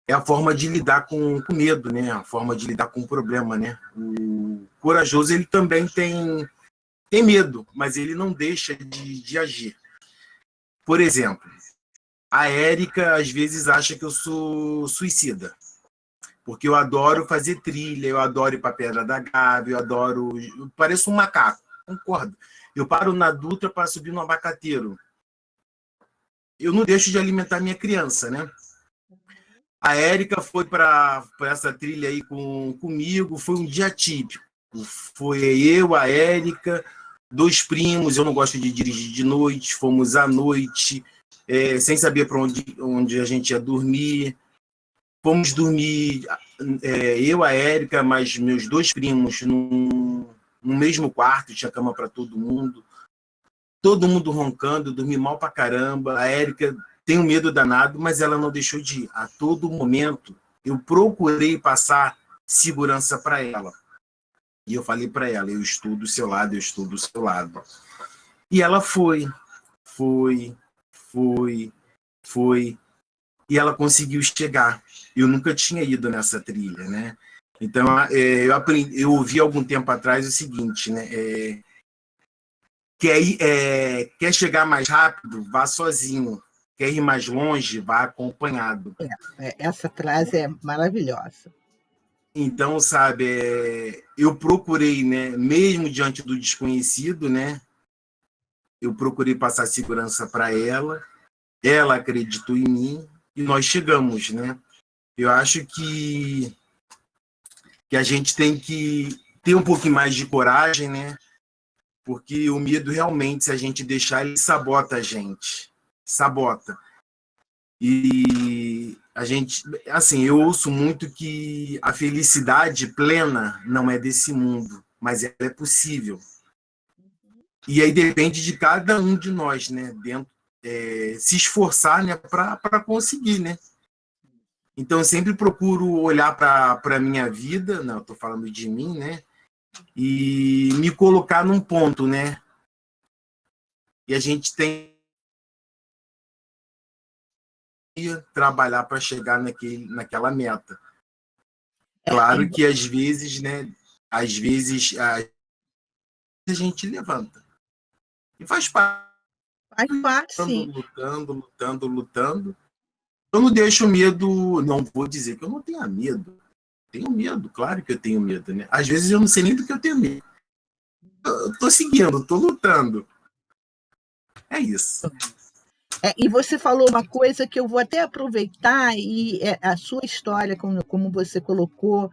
S7: é a forma de lidar com o medo, né? A forma de lidar com o problema, né? O corajoso, ele também tem medo, mas ele não deixa de agir. Por exemplo, a Érica às vezes acha que eu sou suicida, porque eu adoro fazer trilha, eu adoro ir para a Pedra da Gávea, eu pareço um macaco, concordo. Eu paro na Dutra para subir no abacateiro. Eu não deixo de alimentar minha criança, né? A Érica foi para essa trilha aí comigo, foi um dia típico. Foi eu, a Érica, 2 primos, eu não gosto de dirigir de noite, fomos à noite, sem saber para onde a gente ia dormir. Fomos dormir, eu, a Érica, mais meus 2 primos, no mesmo quarto, tinha cama para todo mundo roncando, eu dormi mal pra caramba. A Érica tem um medo danado, mas ela não deixou de ir. A todo momento, eu procurei passar segurança para ela. E eu falei para ela: eu estou do seu lado, eu estou do seu lado. E ela foi. foi, e ela conseguiu chegar. Eu nunca tinha ido nessa trilha, né? Então, eu ouvi algum tempo atrás o seguinte, né? Quer chegar mais rápido, vá sozinho. Quer ir mais longe, vá acompanhado.
S1: Essa frase é maravilhosa.
S7: Então, sabe, eu procurei, né, mesmo diante do desconhecido, né, eu procurei passar segurança para ela acreditou em mim e nós chegamos, né? Eu acho que a gente tem que ter um pouquinho mais de coragem, né? Porque o medo realmente, se a gente deixar, ele sabota a gente. Sabota. E a gente, assim, eu ouço muito que a felicidade plena não é desse mundo, mas ela é possível. E aí depende de cada um de nós, né? Se esforçar, né, para conseguir, né? Então eu sempre procuro olhar para a minha vida, não, eu estou falando de mim, né? E me colocar num ponto, né? E a gente tem que trabalhar para chegar naquela meta. Claro que às vezes, né? Às vezes a gente levanta. E faz parte.
S1: Faz parte, sim.
S7: Lutando. Eu não deixo o medo, não vou dizer que eu não tenha medo. Tenho medo, claro que eu tenho medo, né? Às vezes eu não sei nem do que eu tenho medo. Eu tô seguindo, tô lutando. É isso.
S1: E você falou uma coisa que eu vou até aproveitar, e a sua história, como você colocou,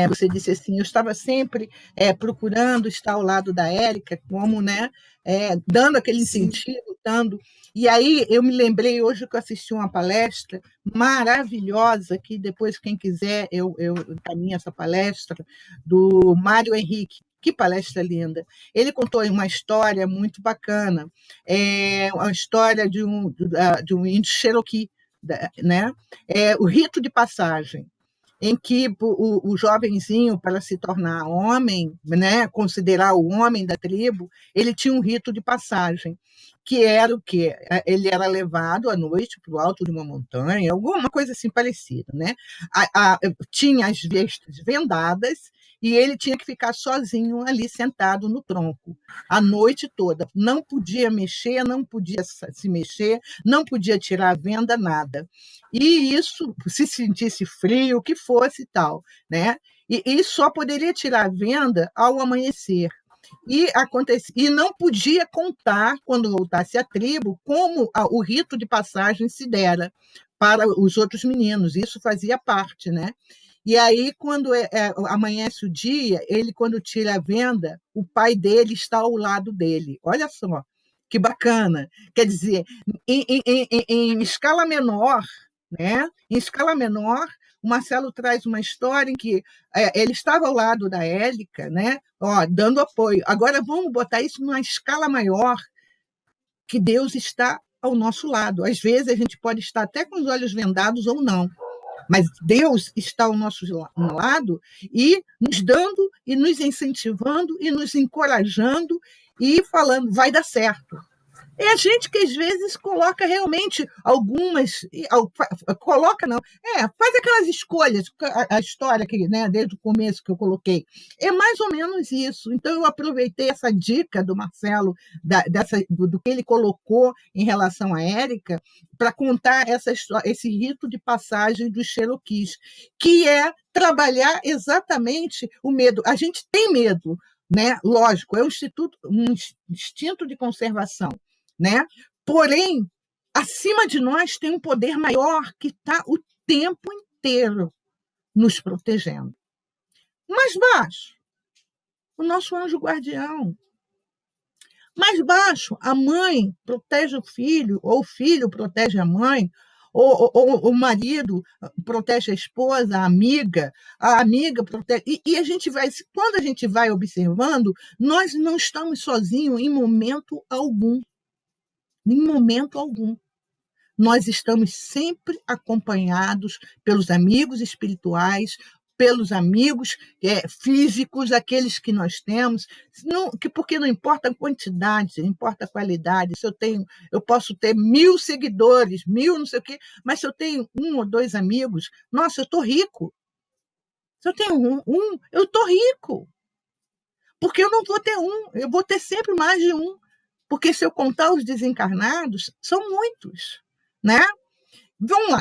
S1: você disse assim, eu estava sempre procurando estar ao lado da Érica, como, né, dando aquele incentivo, dando. E aí eu me lembrei hoje que eu assisti uma palestra maravilhosa, que depois, quem quiser, eu encaminho essa palestra, do Mário Henrique. Que palestra linda! Ele contou uma história muito bacana, uma história de um índio Cherokee, né? O rito de passagem, em que o jovenzinho, para se tornar homem, né, considerar o homem da tribo, ele tinha um rito de passagem, que era o quê? Ele era levado à noite para o alto de uma montanha, alguma coisa assim parecida, né? Tinha as vestes vendadas e ele tinha que ficar sozinho ali, sentado no tronco, a noite toda. Não podia mexer, não podia se mexer, não podia tirar a venda, nada. E isso, se sentisse frio, o que fosse e tal, né? E só poderia tirar a venda ao amanhecer. E não podia contar, quando voltasse à tribo, como o rito de passagem se dera para os outros meninos. Isso fazia parte, né? E aí, quando amanhece o dia, ele, quando tira a venda, o pai dele está ao lado dele. Olha só, que bacana. Quer dizer, em escala menor, né? Em escala menor, o Marcelo traz uma história em que ele estava ao lado da Érica, né? Dando apoio. Agora, vamos botar isso numa escala maior, que Deus está ao nosso lado. Às vezes, a gente pode estar até com os olhos vendados ou não, mas Deus está ao nosso lado e nos dando, e nos incentivando, e nos encorajando, e falando, vai dar certo. É a gente que, às vezes, coloca realmente faz aquelas escolhas, a história que, né, desde o começo que eu coloquei. É mais ou menos isso. Então, eu aproveitei essa dica do Marcelo, do que ele colocou em relação à Érica, para contar esse rito de passagem dos Cherokees, que é trabalhar exatamente o medo. A gente tem medo, né? Lógico, é um instinto de conservação, né? Porém, acima de nós tem um poder maior que está o tempo inteiro nos protegendo. Mais baixo, o nosso anjo guardião. Mais baixo, a mãe protege o filho, ou o filho protege a mãe, ou o marido protege a esposa, a amiga protege. E a gente quando a gente vai observando, nós não estamos sozinhos em momento algum. Em momento algum. Nós estamos sempre acompanhados pelos amigos espirituais, pelos amigos físicos, aqueles que nós temos, porque não importa a quantidade, importa a qualidade. Se eu posso ter 1.000 seguidores, 1.000 não sei o quê, mas se eu tenho 1 ou 2 amigos, nossa, eu estou rico. Se eu tenho eu estou rico. Porque eu não vou ter eu vou ter sempre mais de um. Porque se eu contar os desencarnados, são muitos, né? Vamos lá.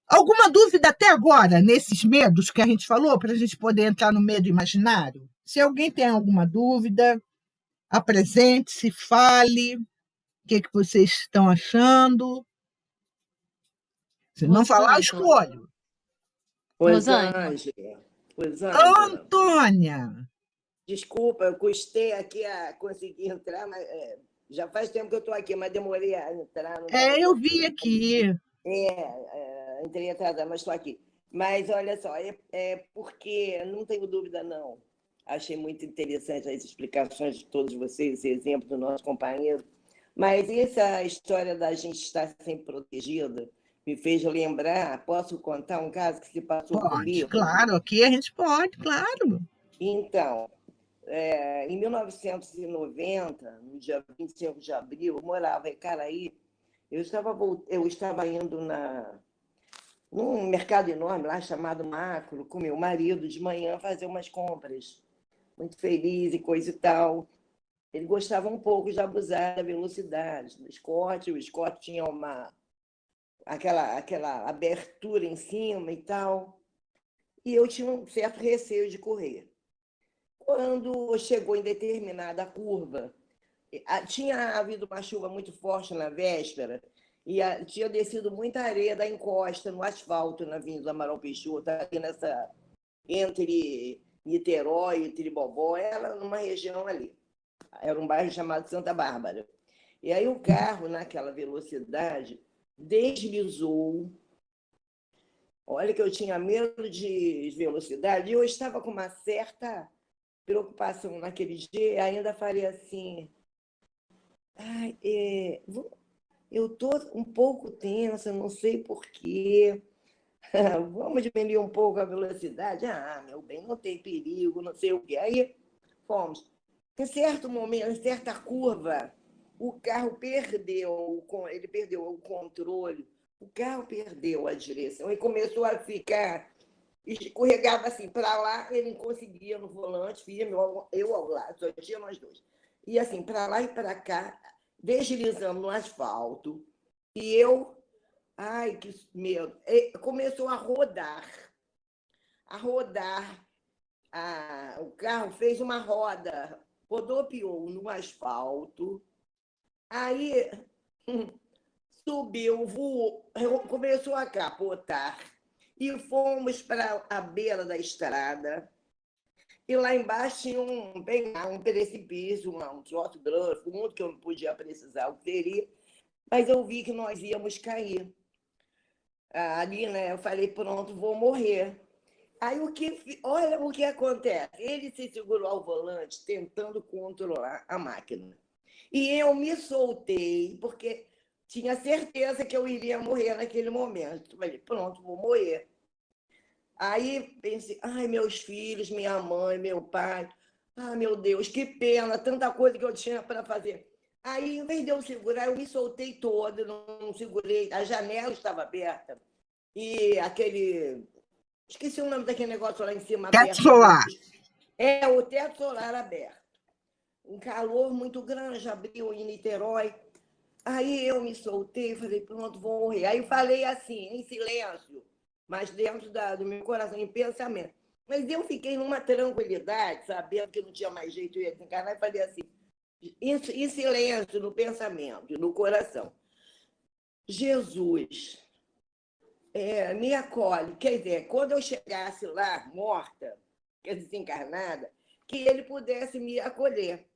S1: Alguma dúvida até agora nesses medos que a gente falou, para a gente poder entrar no medo imaginário? Se alguém tem alguma dúvida, apresente-se, fale, o que vocês estão achando. Se não falar, eu escolho.
S11: Rosângela. Rosângela.
S1: Antônia.
S11: Desculpa, eu custei aqui a conseguir entrar, mas já faz tempo que eu estou aqui, mas demorei a entrar.
S1: Eu vi aqui.
S11: Entrei atrasada, mas estou aqui. Mas, olha só, porque, não tenho dúvida, não. Achei muito interessante as explicações de todos vocês, esse exemplo do nosso companheiro. Mas essa história da gente estar sempre protegida me fez lembrar, posso contar um caso que se passou comigo?
S1: Claro, aqui a gente pode, claro.
S11: Então, em 1990, no dia 25 de abril, eu morava em Caraí, eu estava indo num mercado enorme lá chamado Macro, com meu marido, de manhã, fazer umas compras. Muito feliz e coisa e tal. Ele gostava um pouco de abusar da velocidade do Escort. O Escort tinha aquela abertura em cima e tal. E eu tinha um certo receio de correr. Quando chegou em determinada curva, tinha havido uma chuva muito forte na véspera e tinha descido muita areia da encosta no asfalto na Avenida Amaral Peixoto, aqui entre Niterói e Tribobó, era numa região ali. Era um bairro chamado Santa Bárbara. E aí o carro, naquela velocidade, deslizou. Olha que eu tinha medo de velocidade e eu estava com uma certa preocupação naquele dia, ainda falei assim, eu estou um pouco tensa, não sei porquê, vamos diminuir um pouco a velocidade? Meu bem, não tem perigo, não sei o quê. Aí fomos. Em certo momento, em certa curva, o carro perdeu o controle, o carro perdeu a direção e começou a ficar, escorregava assim para lá, ele não conseguia no volante, firme, eu ao lado, só tinha nós dois. E assim, para lá e para cá, deslizando no asfalto, e eu, ai, que medo, começou a rodar, o carro fez uma roda, rodopiou no asfalto, aí subiu, voou, começou a capotar, e fomos para a beira da estrada, e lá embaixo tinha um precipício, um troço grande, muito que eu não podia precisar o que teria, mas eu vi que nós íamos cair. Ali, né, eu falei, pronto, vou morrer. Aí olha o que acontece. Ele se segurou ao volante tentando controlar a máquina. E eu me soltei, porque tinha certeza que eu iria morrer naquele momento. Falei, pronto, vou morrer. Aí pensei, meus filhos, minha mãe, meu pai, meu Deus, que pena, tanta coisa que eu tinha para fazer. Aí, em vez de eu segurar, eu me soltei toda, não segurei, a janela estava aberta. E esqueci o nome daquele negócio lá em cima.
S1: Teto solar.
S11: O teto solar aberto. Um calor muito grande, abriu em Niterói. Aí eu me soltei e falei, pronto, vou morrer. Aí falei assim, em silêncio, mas dentro do meu coração, em pensamento. Mas eu fiquei numa tranquilidade, sabendo que não tinha mais jeito, eu ia desencarnar, e falei assim, em silêncio, no pensamento, no coração. Jesus, me acolhe. Quer dizer, quando eu chegasse lá, morta, desencarnada, que ele pudesse me acolher.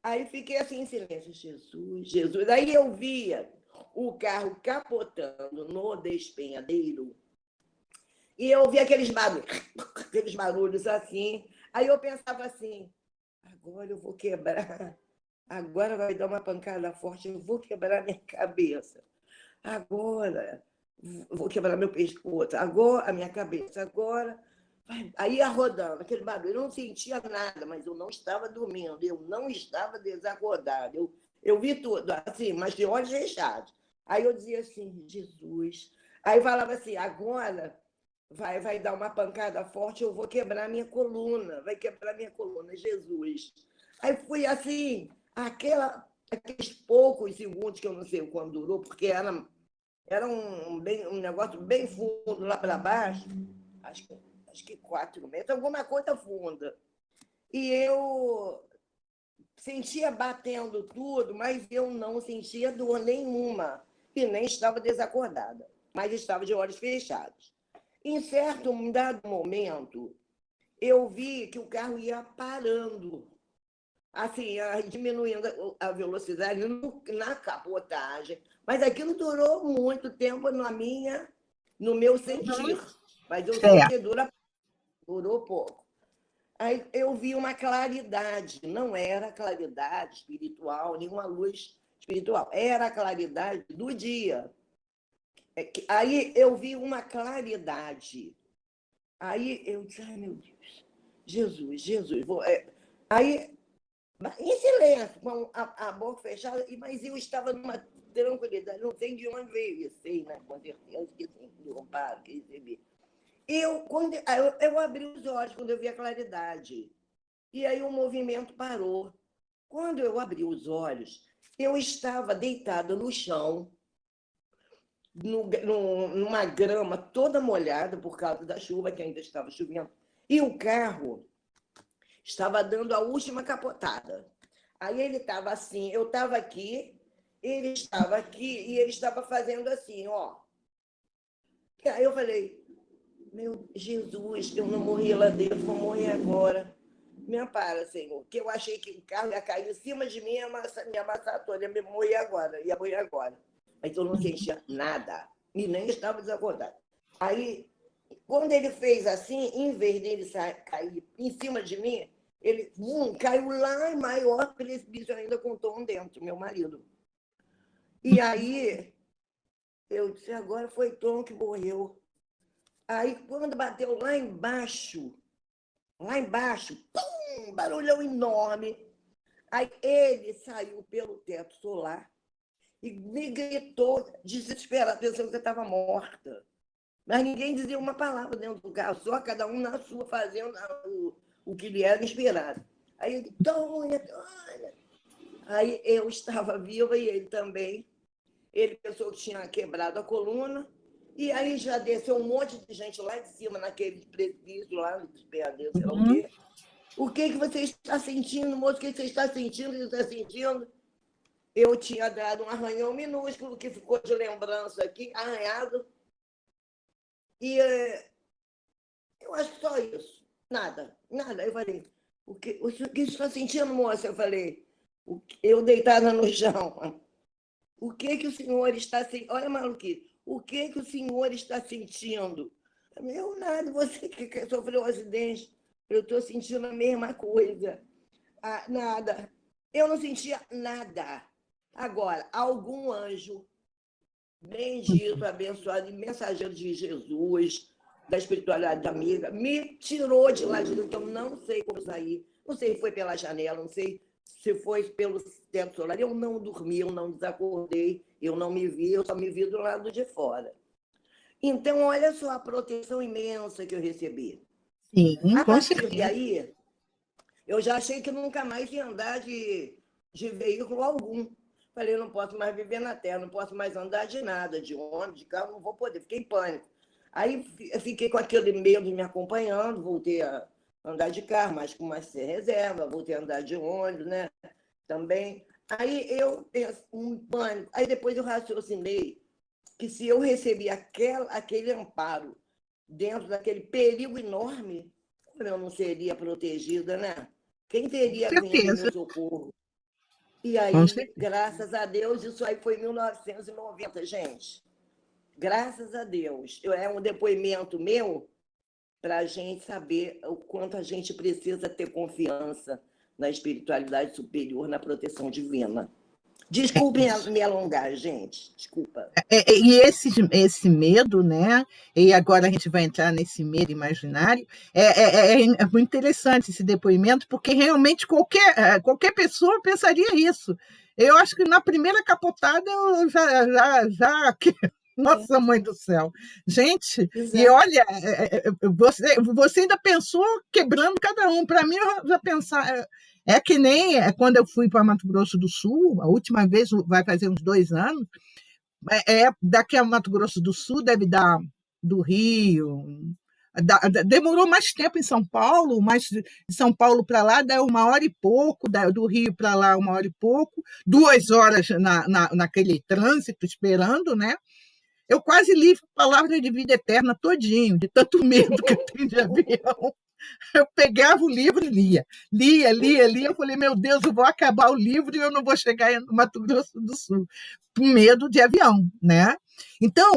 S11: Aí fiquei assim em silêncio, Jesus, Jesus. Aí eu via o carro capotando no despenhadeiro e eu via aqueles barulhos assim. Aí eu pensava assim, agora eu vou quebrar, agora vai dar uma pancada forte, eu vou quebrar minha cabeça. Agora vou quebrar meu pescoço, agora, a minha cabeça, agora. Aí ia rodando, aquele barulho. Eu não sentia nada, mas eu não estava dormindo, eu não estava desacordada. Eu vi tudo, assim, mas de olhos fechados. Aí eu dizia assim, Jesus. Aí falava assim, agora vai dar uma pancada forte, eu vou quebrar minha coluna, vai quebrar minha coluna, Jesus. Aí fui assim, aqueles poucos segundos, que eu não sei quando durou, porque era um negócio bem fundo lá para baixo, acho que 4 metros, alguma coisa funda. E eu sentia batendo tudo, mas eu não sentia dor nenhuma. E nem estava desacordada, mas estava de olhos fechados. Em certo dado momento, eu vi que o carro ia parando, assim, diminuindo a velocidade na capotagem. Mas aquilo durou muito tempo no meu sentir. Mas eu sei que durou pouco. Aí eu vi uma claridade, não era claridade espiritual, nenhuma luz espiritual, era a claridade do dia. Aí eu vi uma claridade. Aí eu disse, ai meu Deus, Jesus. Aí, em silêncio, com a boca fechada, mas eu estava numa tranquilidade, não sei de onde veio isso, sei, né? Com certeza que do amparo que recebi. Eu abri os olhos quando eu vi a claridade. E aí o movimento parou. Quando eu abri os olhos, eu estava deitada no chão, numa grama toda molhada por causa da chuva, que ainda estava chovendo. E o carro estava dando a última capotada. Aí ele estava assim, eu estava aqui, ele estava aqui, e ele estava fazendo assim, ó. Aí eu falei, meu Jesus, eu não morri lá dentro, vou morrer agora. Me ampara, Senhor, que eu achei que o carro ia cair em cima de mim e me amassar toda, ia morrer agora. Mas eu não sentia nada, e nem estava desacordado. Aí, quando ele fez assim, em vez dele cair em cima de mim, ele caiu lá em maior precipício ainda com o Tom dentro, meu marido. E aí, eu disse, agora foi Tom que morreu. Aí, quando bateu lá embaixo, pum, barulhão enorme. Aí ele saiu pelo teto solar e me gritou desesperado, pensando que eu estava morta. Mas ninguém dizia uma palavra dentro do carro, só cada um na sua, fazendo o que lhe era inspirado. Aí ele, Tônia. Aí eu estava viva e ele também. Ele pensou que tinha quebrado a coluna. E aí já desceu um monte de gente lá de cima, naquele precipício lá, dos PAD, sei lá o quê. O que você está sentindo, moço? O que você está sentindo? Eu tinha dado um arranhão minúsculo que ficou de lembrança aqui, arranhado. E eu acho que só isso. Nada. Eu falei, o que você está sentindo, moça? Eu falei, eu deitada no chão. O que o senhor está sentindo? Olha, maluquice. O que o senhor está sentindo? Eu nada, você que sofreu um acidente, eu estou sentindo a mesma coisa. Nada. Eu não sentia nada. Agora, algum anjo bendito, abençoado e mensageiro de Jesus, da espiritualidade amiga, me tirou de lá de dentro, eu não sei como sair. Não sei se foi pela janela, não sei se foi pelo teto solar. Eu não dormi, eu não desacordei, eu não me vi, eu só me vi do lado de fora. Então, olha só a proteção imensa que eu recebi.
S1: Sim,
S11: a partir daí, eu já achei que nunca mais ia andar de veículo algum. Falei, não posso mais viver na Terra, não posso mais andar de nada, de ônibus, de carro, não vou poder. Fiquei em pânico. Aí fiquei com aquele medo me acompanhando, voltei a andar de carro, mas com mais reserva, voltei a andar de ônibus, né? Também. Aí eu penso, um pânico. Aí depois eu raciocinei que se eu recebi aquele amparo dentro daquele perigo enorme, eu não seria protegida, né? Quem teria vindo em meu socorro? E aí, graças a Deus, isso aí foi em 1990, gente. Graças a Deus. É um depoimento meu para a gente saber o quanto a gente precisa ter confiança na espiritualidade superior, na proteção divina. Desculpem me alongar, gente. Desculpa.
S1: E esse medo, né? E agora a gente vai entrar nesse medo imaginário. É muito interessante esse depoimento, porque realmente qualquer pessoa pensaria isso. Eu acho que na primeira capotada eu já nossa, mãe do céu. Gente, e olha, você ainda pensou quebrando cada um. Para mim, eu já pensar. É que nem quando eu fui para Mato Grosso do Sul, a última vez, vai fazer uns 2 anos, daqui a Mato Grosso do Sul deve dar do Rio. Demorou mais tempo em São Paulo, mas de São Paulo para lá dá 1 hora e pouco, do Rio para lá 1 hora e pouco, 2 horas naquele trânsito esperando, né? Eu quase li Palavra de Vida Eterna todinho, de tanto medo que eu tenho de avião. Eu pegava o livro e lia. Lia. Eu falei, meu Deus, eu vou acabar o livro e eu não vou chegar no Mato Grosso do Sul. Com medo de avião, né? Então,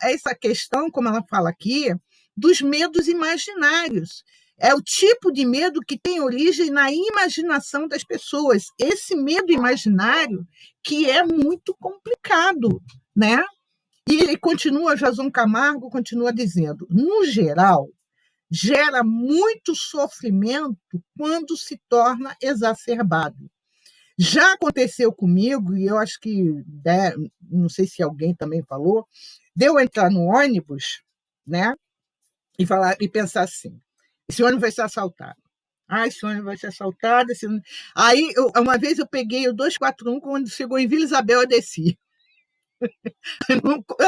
S1: essa questão, como ela fala aqui, dos medos imaginários. É o tipo de medo que tem origem na imaginação das pessoas. Esse medo imaginário que é muito complicado, né? E ele continua, Jason Camargo continua dizendo, no geral, gera muito sofrimento quando se torna exacerbado. Já aconteceu comigo, e eu acho que, não sei se alguém também falou, de eu entrar no ônibus, né, e pensar assim, esse ônibus vai ser assaltado. Esse ônibus vai ser assaltado. Aí, uma vez eu peguei o 241, quando chegou em Vila Isabel, eu desci.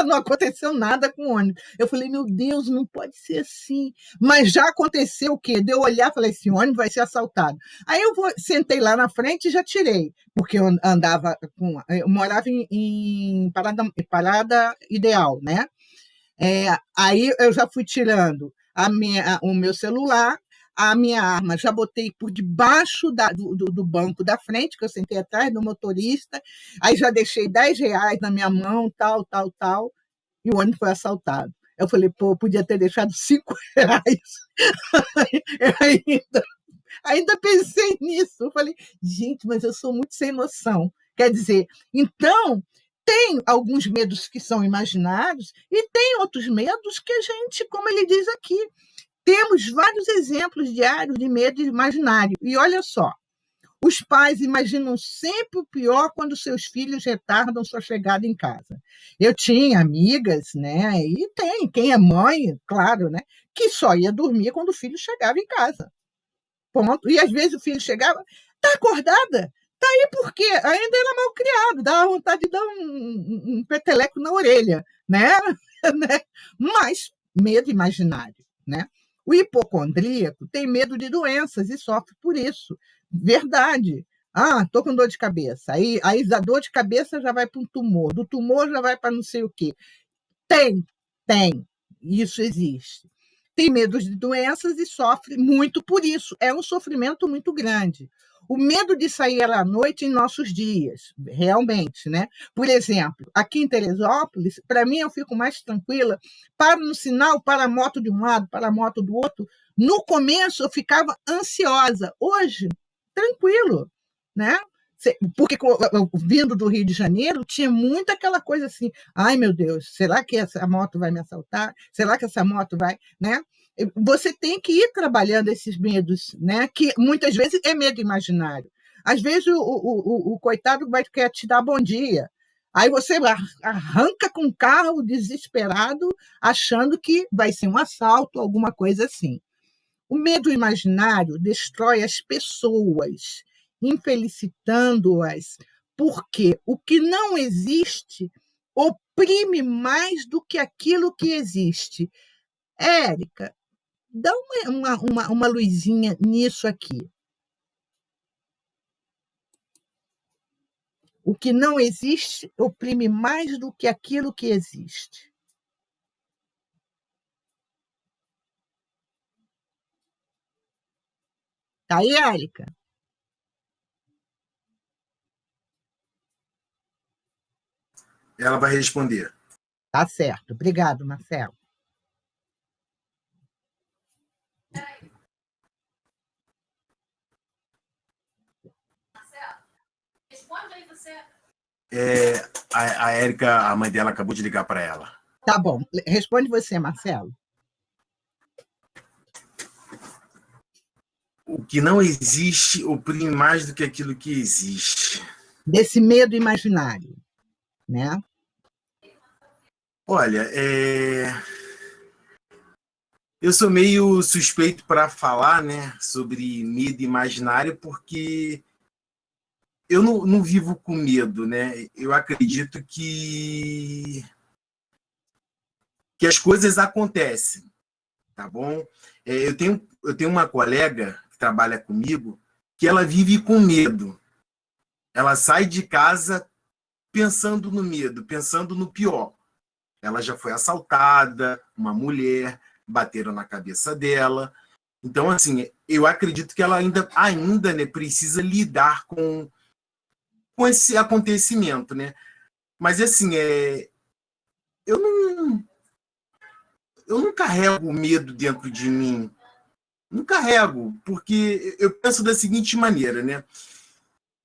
S1: Não aconteceu nada com o ônibus. Eu falei, meu Deus, não pode ser assim. Mas já aconteceu o quê? De eu olhar e falei, esse ônibus vai ser assaltado. Aí sentei lá na frente e já tirei, porque eu morava em parada ideal, né? Aí eu já fui tirando o meu celular, a minha arma, já botei por debaixo do banco da frente, que eu sentei atrás do motorista, aí já deixei R$ 10 na minha mão, tal, e o ônibus foi assaltado. Eu falei, pô, eu podia ter deixado R$ 5. Eu ainda pensei nisso. Eu falei, gente, mas eu sou muito sem noção. Quer dizer, então, tem alguns medos que são imaginários e tem outros medos que a gente, como ele diz aqui, temos vários exemplos diários de medo imaginário. E olha só, os pais imaginam sempre o pior quando seus filhos retardam sua chegada em casa. Eu tinha amigas, né? E quem é mãe, claro, né? Que só ia dormir quando o filho chegava em casa. Ponto. E às vezes o filho chegava, tá acordada? Tá aí por quê? Ainda era mal criado, dava vontade de dar um peteleco na orelha, né? Mas medo imaginário, né? O hipocondríaco tem medo de doenças e sofre por isso. Verdade. Tô com dor de cabeça. Aí da dor de cabeça já vai para um tumor, do tumor já vai para não sei o quê. Tem. Isso existe. Tem medo de doenças e sofre muito por isso. É um sofrimento muito grande. O medo de sair à noite em nossos dias, realmente, né? Por exemplo, aqui em Teresópolis, para mim eu fico mais tranquila, paro no sinal, para a moto de um lado, para a moto do outro. No começo eu ficava ansiosa, hoje, tranquilo, né? Porque vindo do Rio de Janeiro, tinha muito aquela coisa assim, ai meu Deus, será que essa moto vai me assaltar? Será que essa moto vai, né? Você tem que ir trabalhando esses medos, né? Que muitas vezes é medo imaginário. Às vezes o coitado vai querer te dar bom dia. Aí você arranca com o carro desesperado, achando que vai ser um assalto, alguma coisa assim. O medo imaginário destrói as pessoas, infelicitando-as, porque o que não existe oprime mais do que aquilo que existe. Érica, dá uma luzinha nisso aqui. O que não existe oprime mais do que aquilo que existe. Tá aí, Érica?
S7: Ela vai responder.
S1: Tá certo. Obrigado, Marcelo.
S12: Marcelo, responde aí você.
S7: A Érica, a mãe dela, acabou de ligar para ela.
S1: Tá bom. Responde você, Marcelo.
S7: O que não existe oprime mais do que aquilo que existe.
S1: Desse medo imaginário, né?
S7: Olha, eu sou meio suspeito para falar, né, sobre medo imaginário, porque eu não vivo com medo, né? Eu acredito que as coisas acontecem, tá bom? Eu tenho uma colega que trabalha comigo que ela vive com medo. Ela sai de casa pensando no medo, pensando no pior. Ela já foi assaltada, uma mulher, bateram na cabeça dela. Então, assim, eu acredito que ela ainda né, precisa lidar com esse acontecimento, né? Mas, assim, eu não carrego medo dentro de mim. Não carrego, porque eu penso da seguinte maneira, né?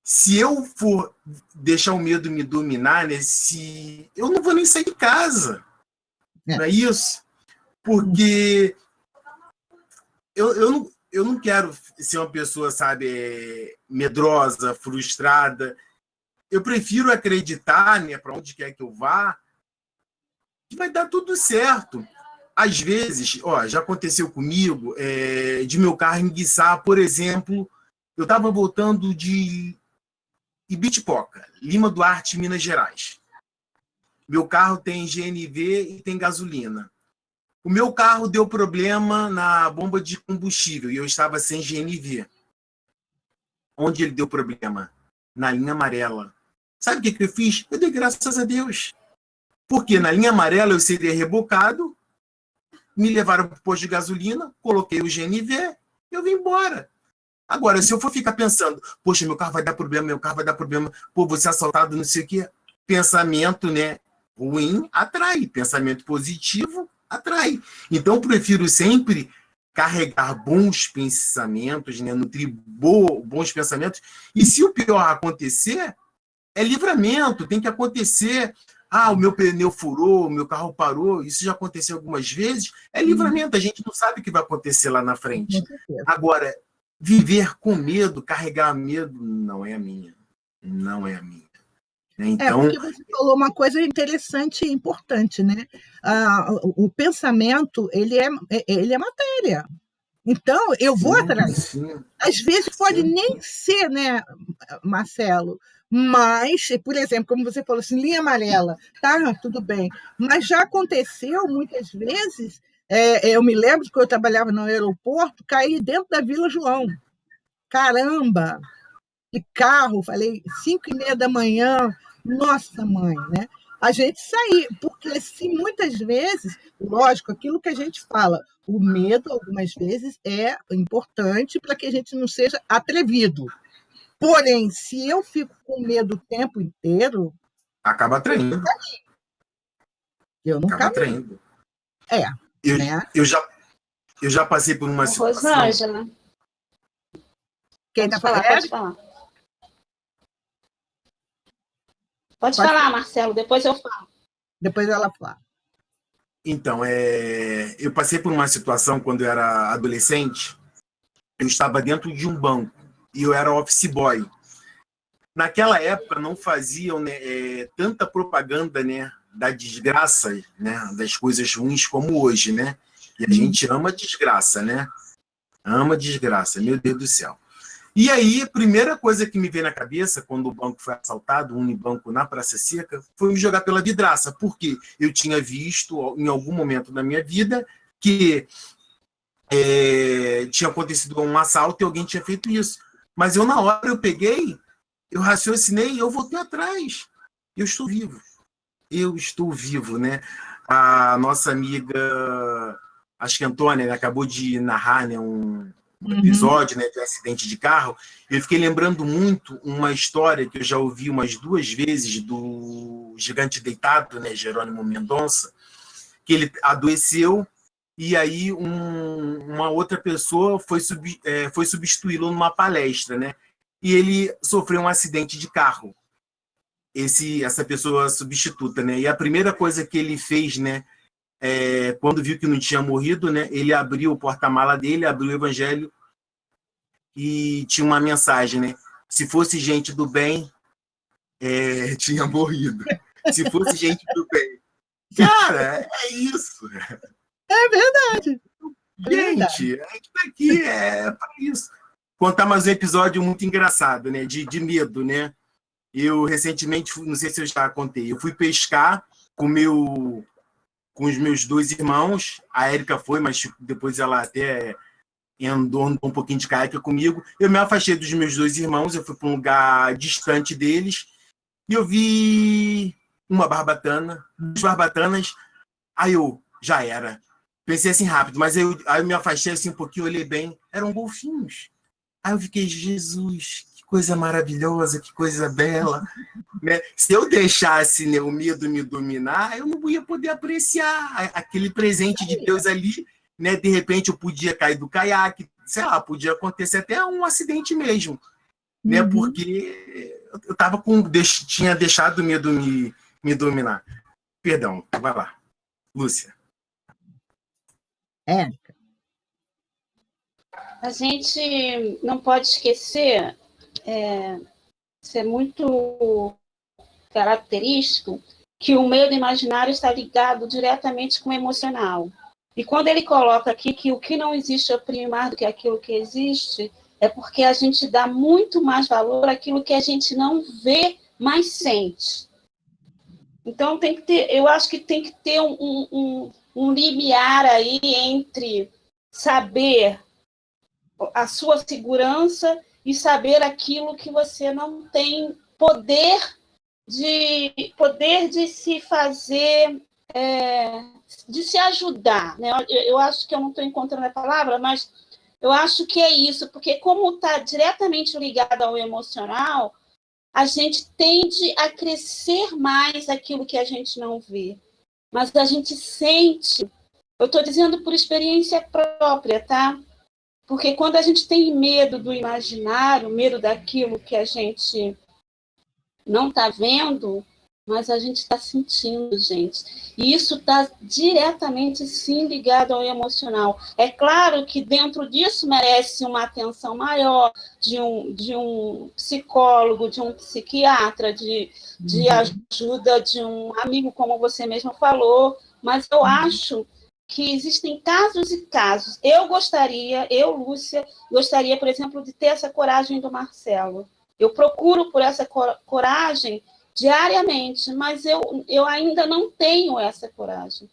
S7: Se eu for deixar o medo me dominar, né, eu não vou nem sair de casa. Não é isso? Porque eu não quero ser uma pessoa, sabe, medrosa, frustrada. Eu prefiro acreditar, né, para onde quer que eu vá, que vai dar tudo certo. Às vezes, já aconteceu comigo, de meu carro enguiçar, por exemplo, eu estava voltando de Ibitipoca, Lima Duarte, Minas Gerais. Meu carro tem GNV e tem gasolina. O meu carro deu problema na bomba de combustível e eu estava sem GNV. Onde ele deu problema? Na linha amarela. Sabe o que eu fiz? Eu dei graças a Deus. Porque na linha amarela eu seria rebocado, me levaram para o posto de gasolina, coloquei o GNV e eu vim embora. Agora, se eu for ficar pensando, poxa, meu carro vai dar problema, pô, vou ser assaltado, não sei o quê, pensamento, né, ruim atrai, pensamento positivo atrai. Então, eu prefiro sempre carregar bons pensamentos, né, nutrir bons pensamentos, e se o pior acontecer, é livramento, tem que acontecer. O meu pneu furou, o meu carro parou, isso já aconteceu algumas vezes, é livramento, a gente não sabe o que vai acontecer lá na frente. Agora, viver com medo, carregar medo, não é a minha. Não é a minha. Então,
S1: porque você falou uma coisa interessante e importante, né? O pensamento, ele é matéria. Então, eu vou atrás.
S7: Sim,
S1: Às vezes pode nem ser, né, Marcelo? Mas, por exemplo, como você falou assim, linha amarela, tá, tudo bem. Mas já aconteceu muitas vezes, eu me lembro que eu trabalhava no aeroporto, caí dentro da Vila João. Caramba! De carro, falei, 5h30 da manhã, nossa mãe, né? A gente sair, porque se muitas vezes, lógico, aquilo que a gente fala, o medo, algumas vezes, é importante para que a gente não seja atrevido. Porém, se eu fico com medo o tempo inteiro,
S7: acaba traindo.
S1: Eu não
S7: acaba
S1: caminho.
S7: traindo.
S1: Né?
S7: Eu já passei por uma situação.
S9: Rosângela.
S1: Quem
S9: pode falar, pode falar. Pode falar, Marcelo, depois eu falo.
S1: Depois ela fala.
S7: Então, eu passei por uma situação quando eu era adolescente. Eu estava dentro de um banco e eu era office boy. Naquela época não faziam, né, tanta propaganda, né, da desgraça, né, das coisas ruins como hoje, né? E a gente ama desgraça, né? Ama desgraça, meu Deus do céu. E aí, a primeira coisa que me veio na cabeça, quando o banco foi assaltado, o Unibanco na Praça Seca, foi me jogar pela vidraça, porque eu tinha visto, em algum momento da minha vida, que tinha acontecido um assalto e alguém tinha feito isso. Mas eu, na hora, eu peguei, eu raciocinei e eu voltei atrás. Eu estou vivo. Eu estou vivo, né? A nossa amiga, acho que a Antônia, né, acabou de narrar, né, um episódio, né, de um acidente de carro. Eu fiquei lembrando muito uma história que eu já ouvi umas 2 vezes do Gigante Deitado, né, Jerônimo Mendonça, que ele adoeceu e aí uma outra pessoa foi substituí-lo numa palestra, né? E ele sofreu um acidente de carro. essa pessoa substituta, né? E a primeira coisa que ele fez, né, quando viu que não tinha morrido, né, ele abriu o porta-mala dele, abriu o evangelho e tinha uma mensagem, né? Se fosse gente do bem, tinha morrido. Se fosse gente do bem. Cara, é isso.
S1: É verdade.
S7: Gente, a gente tá aqui para isso. Contar mais um episódio muito engraçado, né? De medo, né? Eu recentemente, não sei se eu já contei, eu fui pescar com os meus 2 irmãos. A Érica foi, mas depois ela até andou um pouquinho de caiaque comigo. Eu me afastei dos meus 2 irmãos, eu fui para um lugar distante deles e eu vi uma barbatana, 2 barbatanas. Aí eu, já era. Pensei assim rápido, mas aí eu me afastei assim um pouquinho, olhei bem, eram golfinhos. Aí eu fiquei, Jesus, que coisa maravilhosa, que coisa bela. Né? Se eu deixasse, né, o medo me dominar, eu não ia poder apreciar aquele presente de Deus ali. Né? De repente eu podia cair do caiaque, sei lá, podia acontecer até um acidente mesmo. Né? Porque eu tinha deixado o medo me dominar. Perdão, vai lá. Lúcia.
S9: A gente não pode esquecer, isso é muito característico, que o medo imaginário está ligado diretamente com o emocional. E quando ele coloca aqui que o que não existe oprime mais do que aquilo que existe, é porque a gente dá muito mais valor àquilo que a gente não vê, mas sente. Então, eu acho que tem que ter um limiar aí entre saber a sua segurança e saber aquilo que você não tem poder de se fazer, de se ajudar. Né? Eu acho que eu não estou encontrando a palavra, mas eu acho que é isso, porque como está diretamente ligado ao emocional, a gente tende a crescer mais aquilo que a gente não vê. Mas a gente sente, eu estou dizendo por experiência própria, tá? Porque quando a gente tem medo do imaginário, medo daquilo que a gente não está vendo, mas a gente está sentindo, gente. E isso está diretamente, sim, ligado ao emocional. É claro que dentro disso merece uma atenção maior de um psicólogo, de um psiquiatra, de ajuda de um amigo, como você mesmo falou, mas eu acho que existem casos e casos. Eu, Lúcia, gostaria, por exemplo, de ter essa coragem do Marcelo. Eu procuro por essa coragem diariamente, mas eu ainda não tenho essa coragem.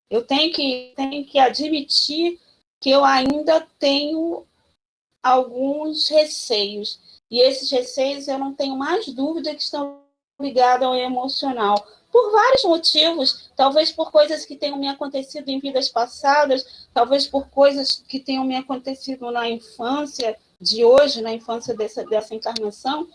S9: Eu tenho que admitir que eu ainda tenho alguns receios. E esses receios eu não tenho mais dúvida que estão ligados ao emocional. Por vários motivos, talvez por coisas que tenham me acontecido em vidas passadas, talvez por coisas que tenham me acontecido na infância de hoje, na infância dessa encarnação,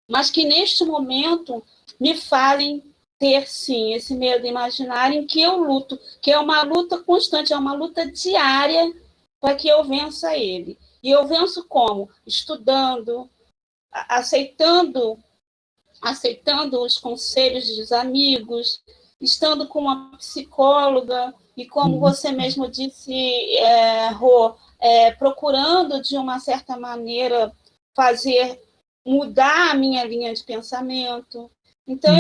S9: mas que neste momento me falem ter, sim, esse medo imaginário em que eu luto, que é uma luta constante, é uma luta diária para que eu vença ele. E eu venço como? Estudando, aceitando os conselhos dos amigos, estando com uma psicóloga, e como você mesmo disse, Rô, procurando, de uma certa maneira, mudar a minha linha de pensamento. Então,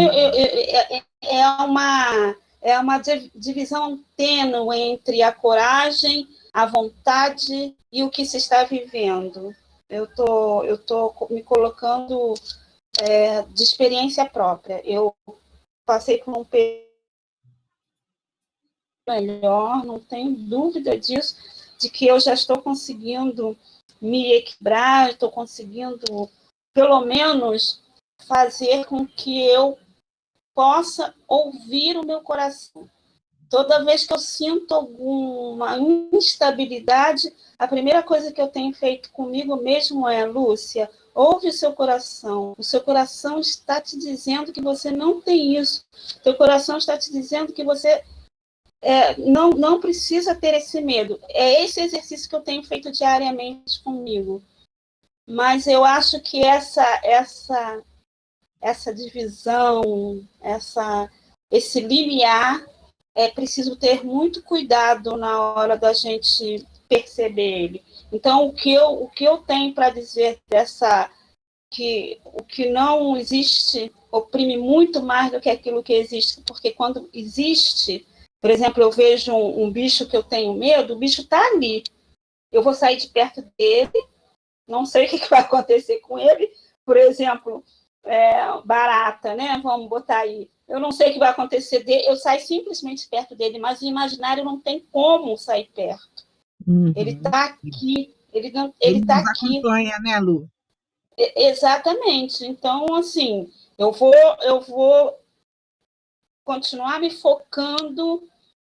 S9: é uma divisão tênue entre a coragem, a vontade e o que se está vivendo. Eu tô me colocando de experiência própria. Eu passei por um período melhor, não tenho dúvida disso, de que eu já estou conseguindo me equilibrar, estou conseguindo, pelo menos, fazer com que eu possa ouvir o meu coração. Toda vez que eu sinto alguma instabilidade, a primeira coisa que eu tenho feito comigo mesmo é: Lúcia, ouve o seu coração. O seu coração está te dizendo que você não tem isso. O seu coração está te dizendo que você não precisa ter esse medo. É esse exercício que eu tenho feito diariamente comigo. Mas eu acho que essa essa divisão, esse limiar, é preciso ter muito cuidado na hora da gente perceber ele. Então, o que eu tenho para dizer que o que não existe oprime muito mais do que aquilo que existe, porque quando existe, por exemplo, eu vejo um bicho que eu tenho medo, o bicho está ali. Eu vou sair de perto dele, não sei o que vai acontecer com ele, por exemplo, barata, né? Vamos botar aí. Eu não sei o que vai acontecer dele, eu saio simplesmente perto dele, mas o imaginário não tem como sair perto. Ele está aqui, ele está aqui.
S1: Acompanha, né, Lu?
S9: Exatamente. Então, assim, eu vou continuar me focando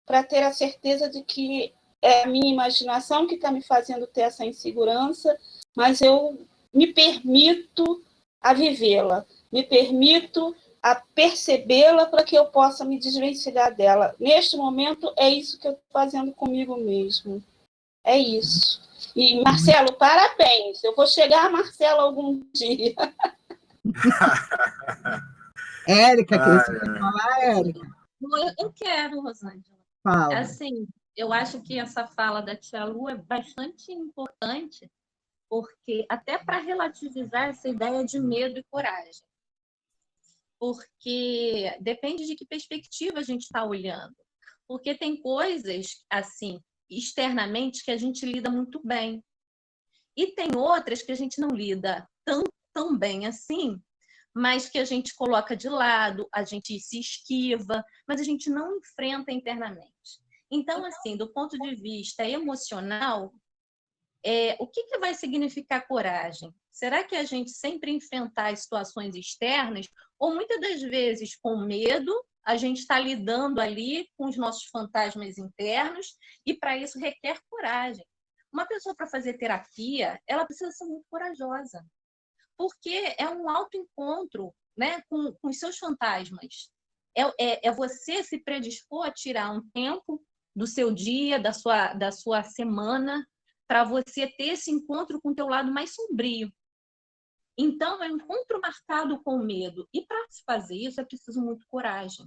S9: para ter a certeza de que é a minha imaginação que está me fazendo ter essa insegurança, mas eu me permito a vivê-la, me permito a percebê-la para que eu possa me desvencilhar dela. Neste momento, é isso que eu estou fazendo comigo mesmo. É isso. E, Marcelo, parabéns. Eu vou chegar a Marcelo algum dia.
S1: Érica, que você quer falar, Érica?
S8: Eu quero, Rosângela.
S1: Fala.
S8: Assim, eu acho que essa fala da tia Lu é bastante importante, porque até para relativizar essa ideia de medo e coragem. Porque depende de que perspectiva a gente está olhando. Porque tem coisas, assim, externamente, que a gente lida muito bem. E tem outras que a gente não lida tão bem assim, mas que a gente coloca de lado, a gente se esquiva, mas a gente não enfrenta internamente. Então, assim, do ponto de vista emocional, o que vai significar coragem? Será que a gente sempre enfrentar as situações externas, ou muitas das vezes com medo, a gente está lidando ali com os nossos fantasmas internos, e para isso requer coragem. Uma pessoa, para fazer terapia, ela precisa ser muito corajosa, porque é um autoencontro, né, com os seus fantasmas. É você se predispor a tirar um tempo do seu dia, da sua semana, para você ter esse encontro com o teu lado mais sombrio. Então, é um encontro marcado com medo. E para se fazer isso, é preciso muito coragem.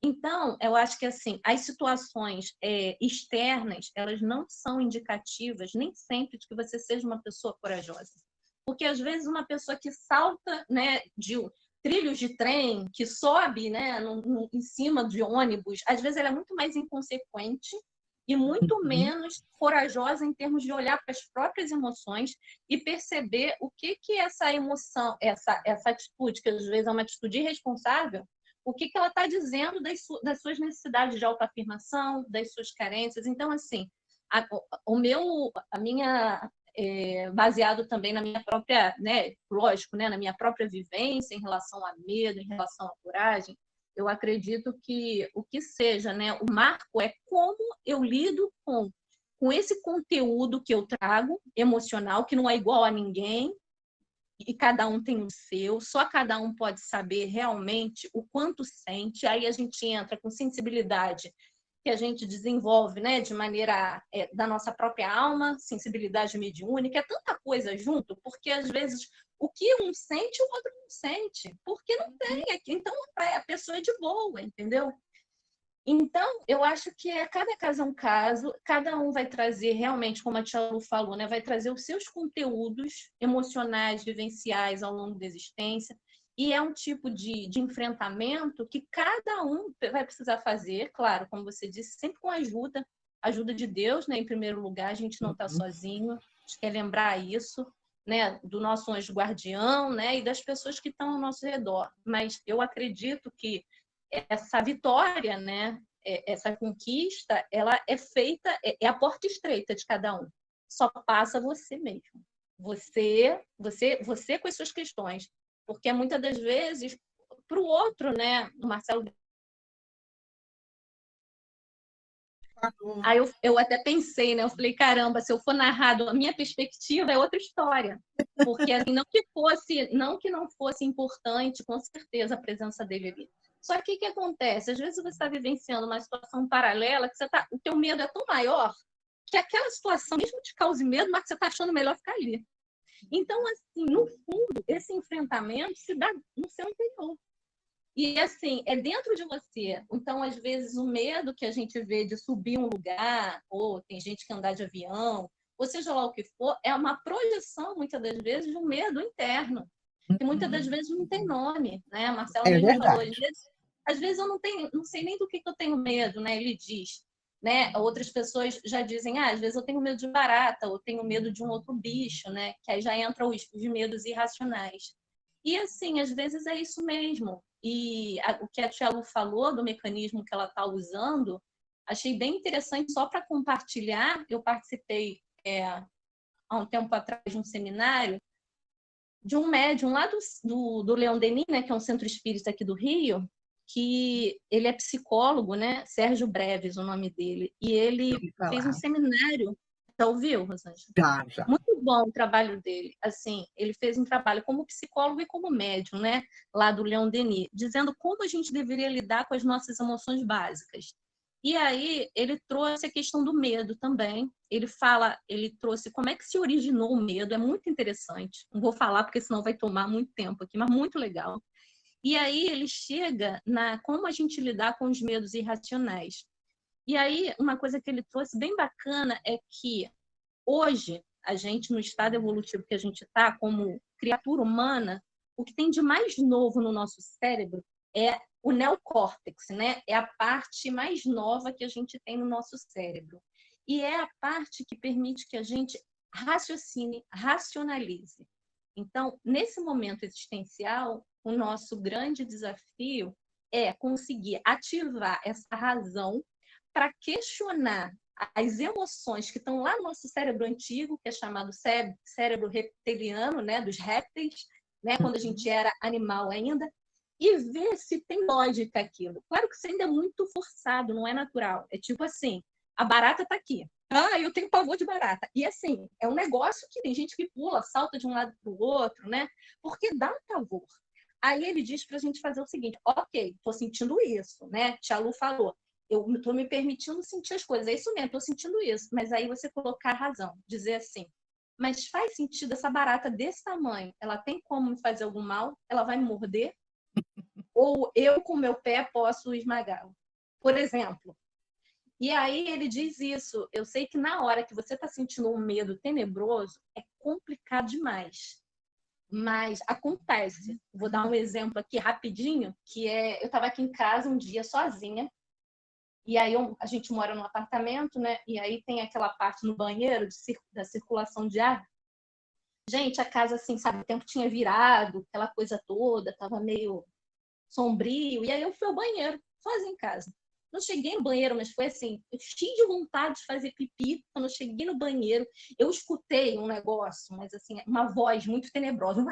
S8: Então, eu acho que assim, as situações externas, elas não são indicativas nem sempre de que você seja uma pessoa corajosa. Porque, às vezes, uma pessoa que salta, né, de trilhos de trem, que sobe, né, em cima de ônibus, às vezes ela é muito mais inconsequente e muito menos corajosa em termos de olhar para as próprias emoções e perceber o que essa emoção, essa atitude, que às vezes é uma atitude irresponsável, o que ela está dizendo das suas necessidades de autoafirmação, das suas carências. Então, assim, baseado também na minha própria, né, lógico, né, na minha própria vivência em relação a medo, em relação à coragem, eu acredito que o que seja, né, o marco é como eu lido com esse conteúdo que eu trago, emocional, que não é igual a ninguém, e cada um tem o seu, só cada um pode saber realmente o quanto sente. Aí a gente entra com sensibilidade que a gente desenvolve, né, de maneira da nossa própria alma, sensibilidade mediúnica, é tanta coisa junto, porque às vezes o que um sente, o outro não sente, porque não tem aqui. Então a pessoa é de boa, entendeu? Então, eu acho que cada caso é um caso, cada um vai trazer realmente, como a tia Lu falou, né, vai trazer os seus conteúdos emocionais, vivenciais ao longo da existência, e é um tipo de enfrentamento que cada um vai precisar fazer, claro, como você disse, sempre com ajuda de Deus, né, em primeiro lugar, a gente não está sozinho, a gente quer lembrar isso, né, do nosso anjo guardião, né, e das pessoas que estão ao nosso redor. Mas eu acredito que essa vitória, né, essa conquista, ela é feita, é a porta estreita de cada um. Só passa você mesmo. Você com as suas questões. Porque muitas das vezes, para o outro, né, o Marcelo... Aí eu até pensei, né? Eu falei, caramba, se eu for narrado a minha perspectiva, é outra história. Porque assim, não que não fosse importante, com certeza, a presença dele ali. Só que o que acontece? Às vezes você está vivenciando uma situação paralela, que o teu medo é tão maior que aquela situação mesmo te cause medo, mas que você está achando melhor ficar ali. Então, assim, no fundo, esse enfrentamento se dá no seu interior. E, assim, é dentro de você. Então, às vezes, o medo que a gente vê de subir um lugar, ou tem gente que anda de avião, ou seja lá o que for, é uma projeção, muitas das vezes, de um medo interno, que muitas das vezes não tem nome, né? A Marcela
S1: É
S8: mesmo falou,
S1: verdade.
S8: às vezes eu não sei nem do que eu tenho medo, né? Ele diz, né? Outras pessoas já dizem, às vezes eu tenho medo de barata, ou tenho medo de um outro bicho, né? Que aí já entram os medos irracionais. E, assim, às vezes é isso mesmo. E o que a Tia Lu falou do mecanismo que ela está usando, achei bem interessante, só para compartilhar. Eu participei há um tempo atrás de um seminário de um médium lá do Leon Denis, né, que é um centro espírita aqui do Rio, que ele é psicólogo, né? Sérgio Breves, o nome dele. E ele fez um seminário. Já ouviu, Rosângela?
S1: Já.
S8: Muito bom o trabalho dele. Assim, ele fez um trabalho como psicólogo e como médium, né? Lá do Leon Denis, dizendo como a gente deveria lidar com as nossas emoções básicas. E aí ele trouxe a questão do medo também. Ele trouxe como é que se originou o medo. É muito interessante. Não vou falar porque senão vai tomar muito tempo aqui, mas muito legal. E aí ele chega na como a gente lidar com os medos irracionais. E aí uma coisa que ele trouxe bem bacana é que hoje, a gente, no estado evolutivo que a gente está, como criatura humana, o que tem de mais novo no nosso cérebro é o neocórtex, né? É a parte mais nova que a gente tem no nosso cérebro. E é a parte que permite que a gente raciocine, racionalize. Então, nesse momento existencial, o nosso grande desafio é conseguir ativar essa razão para questionar as emoções que estão lá no nosso cérebro antigo, que é chamado cérebro reptiliano, né, dos répteis, né, quando a gente era animal ainda, e ver se tem lógica aquilo. Claro que isso ainda é muito forçado, não é natural. É tipo assim, a barata está aqui. Ah, eu tenho pavor de barata. E assim, é um negócio que tem gente que pula, salta de um lado para o outro, né? Porque dá um pavor. Aí ele diz para a gente fazer o seguinte, ok, estou sentindo isso, né? Tia Lu falou, eu estou me permitindo sentir as coisas, é isso mesmo, estou sentindo isso. Mas aí você colocar a razão, dizer assim, mas faz sentido essa barata desse tamanho, ela tem como me fazer algum mal? Ela vai me morder? Ou eu com meu pé posso esmagá-lo? Por exemplo. E aí ele diz isso, eu sei que na hora que você está sentindo um medo tenebroso, é complicado demais. Mas acontece. Vou dar um exemplo aqui rapidinho, que é, eu estava aqui em casa um dia sozinha, e aí a gente mora num apartamento, né? E aí tem aquela parte no banheiro da circulação de ar. Gente, a casa, assim, sabe, o tempo tinha virado, aquela coisa toda, estava meio sombrio. E aí eu fui ao banheiro, sozinha em casa. Não cheguei no banheiro, mas foi assim, eu cheio de vontade de fazer pipi. Quando eu cheguei no banheiro, eu escutei um negócio, mas assim, uma voz muito tenebrosa.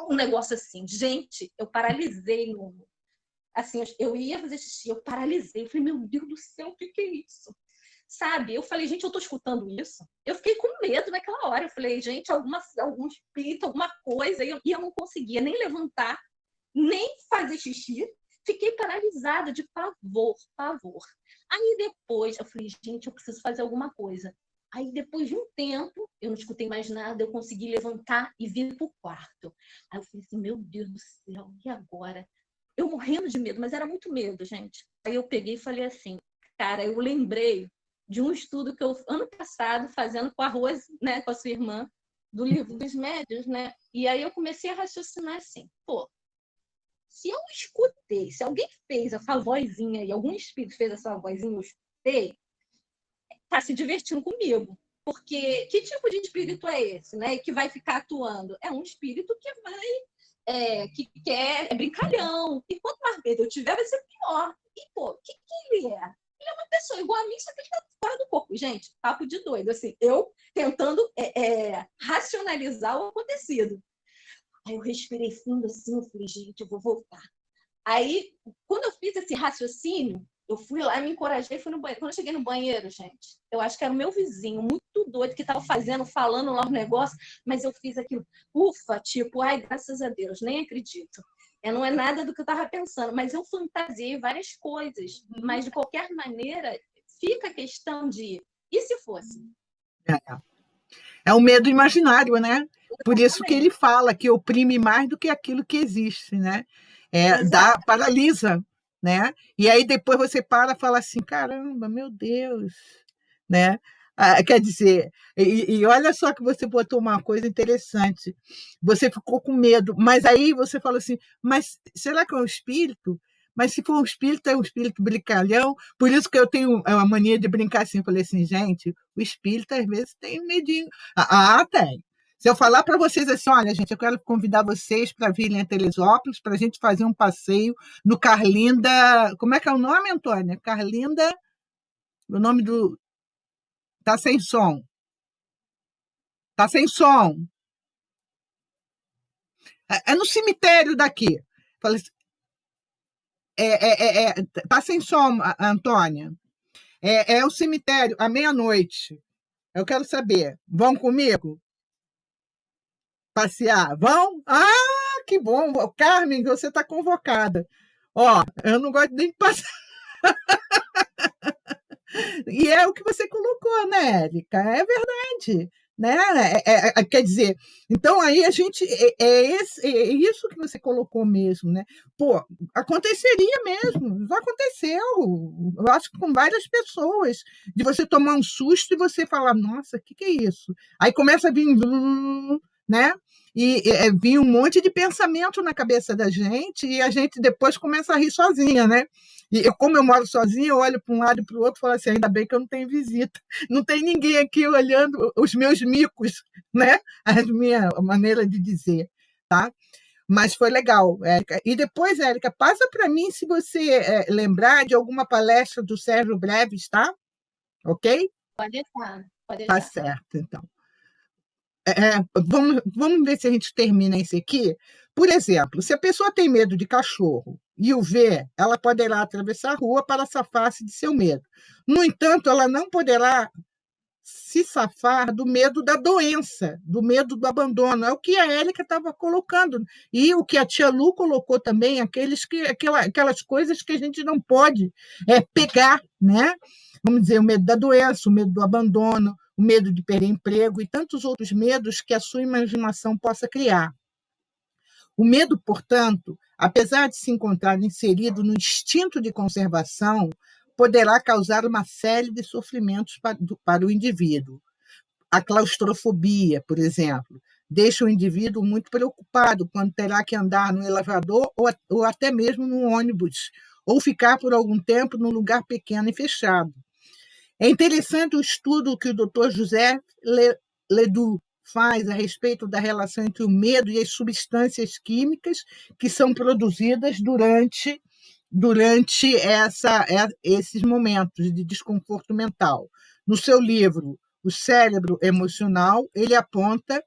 S8: Um negócio assim. Gente, eu paralisei no... Assim, eu ia fazer xixi, eu paralisei. Eu falei, meu Deus do céu, o que é isso? Sabe? Eu falei, gente, eu tô escutando isso. Eu fiquei com medo naquela hora. Eu falei, gente, algum espírito, alguma coisa. E eu não conseguia nem levantar, nem fazer xixi. Fiquei paralisada de pavor. Aí depois, eu falei, gente, eu preciso fazer alguma coisa. Aí depois de um tempo, eu não escutei mais nada, eu consegui levantar e vir pro quarto. Aí eu falei assim, meu Deus do céu, e agora? Eu morrendo de medo, mas era muito medo, gente. Aí eu peguei e falei assim, cara, eu lembrei de um estudo que eu, ano passado, fazendo com a Rose, né, com a sua irmã, do livro dos médiuns, né? E aí eu comecei a raciocinar assim, pô, se eu escutei, se alguém fez essa vozinha e algum espírito fez essa vozinha, eu escutei, tá se divertindo comigo. Porque que tipo de espírito é esse, né? Que vai ficar atuando? É um espírito que vai, que quer, é brincalhão. E quanto mais medo eu tiver, vai ser pior. E, pô, o que ele é? Ele é uma pessoa igual a mim, só que ele tá fora do corpo. Gente, papo de doido. Assim, eu tentando racionalizar o acontecido. Aí eu respirei fundo assim, eu falei, gente, eu vou voltar. Aí, quando eu fiz esse raciocínio, eu fui lá, me encorajei e fui no banheiro. Quando eu cheguei no banheiro, gente, eu acho que era o meu vizinho, muito doido, que estava falando lá o negócio, mas eu fiz aquilo, ufa, tipo, ai, graças a Deus, nem acredito. Não é nada do que eu estava pensando, mas eu fantasiei várias coisas. Mas, de qualquer maneira, fica a questão de, e se fosse?
S1: É um medo imaginário, né? Por isso que ele fala que oprime mais do que aquilo que existe, né?
S11: Exato.
S1: Paralisa, né? E aí depois você para e fala assim, caramba, meu Deus, né? Quer dizer, e olha só que você botou uma coisa interessante. Você ficou com medo, mas aí você fala assim, mas será que é um espírito? Mas se for um espírito, é um espírito brincalhão. Por isso que eu tenho a mania de brincar assim. Eu falei assim, gente, o espírito às vezes tem medinho. Tem. Se eu falar para vocês assim, olha, gente, eu quero convidar vocês para virem a Teresópolis para a gente fazer um passeio no Carlinda. Como é que é o nome, Antônia? Carlinda. O nome do. Tá sem som. Tá sem som. É no cemitério daqui. Falei assim, tá sem som, Antônia. É o cemitério, à meia-noite. Eu quero saber. Vão comigo? Passear? Vão? Ah, que bom. Carmen, você está convocada. Ó, eu não gosto nem de passear. E é o que você colocou, né, Érica? É verdade. Né? Quer dizer, então aí a gente. É isso que você colocou mesmo, né? Pô, aconteceria mesmo, já aconteceu. Eu acho que com várias pessoas, de você tomar um susto e você falar, nossa, o que é isso? Aí começa a vir, né? E vir um monte de pensamento na cabeça da gente, e a gente depois começa a rir sozinha, né? E como eu moro sozinha, eu olho para um lado e para o outro e falo assim, ainda bem que eu não tenho visita. Não tem ninguém aqui olhando os meus micos, né? A minha maneira de dizer, tá? Mas foi legal, Érica. E depois, Érica, passa para mim se você lembrar de alguma palestra do Sérgio Breves, tá? Ok?
S8: Pode deixar, pode
S1: Tá
S8: deixar.
S1: certo, então. Vamos ver se a gente termina isso aqui. Por exemplo, se a pessoa tem medo de cachorro e o vê, ela poderá atravessar a rua para safar-se de seu medo. No entanto, ela não poderá se safar do medo da doença, do medo do abandono. É o que a Érica estava colocando. E o que a tia Lu colocou também, aquelas coisas que a gente não pode pegar, né? Vamos dizer, o medo da doença, o medo do abandono, o medo de perder emprego e tantos outros medos que a sua imaginação possa criar. O medo, portanto, apesar de se encontrar inserido no instinto de conservação, poderá causar uma série de sofrimentos para o indivíduo. A claustrofobia, por exemplo, deixa o indivíduo muito preocupado quando terá que andar no elevador ou até mesmo no ônibus, ou ficar por algum tempo num lugar pequeno e fechado. É interessante o estudo que o Dr. José Ledoux faz a respeito da relação entre o medo e as substâncias químicas que são produzidas durante esses momentos de desconforto mental. No seu livro, O Cérebro Emocional, ele aponta,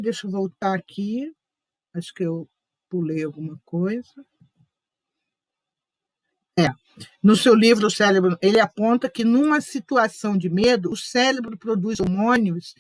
S1: deixa eu voltar aqui, acho que eu pulei alguma coisa. No seu livro, O Cérebro, ele aponta que, numa situação de medo, o cérebro produz hormônios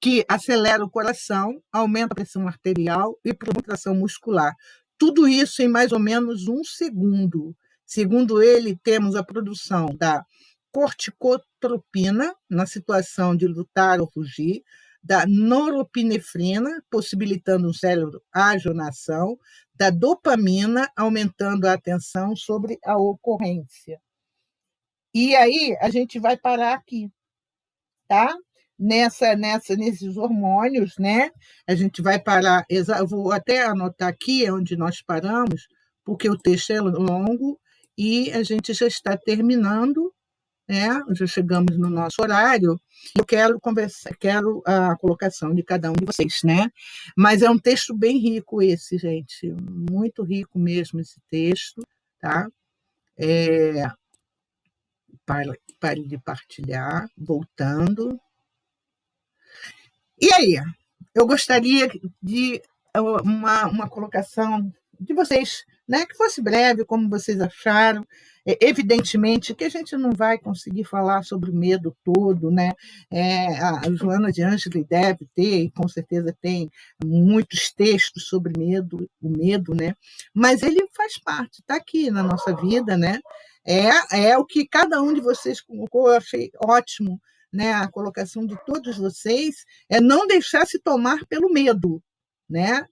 S1: que aceleram o coração, aumenta a pressão arterial e contração muscular. Tudo isso em mais ou menos 1 segundo. Segundo ele, temos a produção da corticotropina, na situação de lutar ou fugir, da norepinefrina, possibilitando o cérebro ágil na ação, da dopamina, aumentando a atenção sobre a ocorrência. E aí a gente vai parar aqui, tá? Nesses hormônios, né? A gente vai parar, eu vou até anotar aqui onde nós paramos, porque o texto é longo e a gente já está terminando, né? Já chegamos no nosso horário. Eu quero a colocação de cada um de vocês, né? Mas é um texto bem rico esse, gente, muito rico mesmo esse texto, tá? Pare de partilhar, voltando. E aí, eu gostaria de uma colocação de vocês, né, que fosse breve, como vocês acharam. Evidentemente que a gente não vai conseguir falar sobre o medo todo, né? A Joana de Ângeles deve ter, e com certeza tem, muitos textos sobre o medo, né? Mas ele faz parte, está aqui na nossa vida, né? É o que cada um de vocês colocou, eu achei ótimo, né, a colocação de todos vocês, é não deixar se tomar pelo medo, né?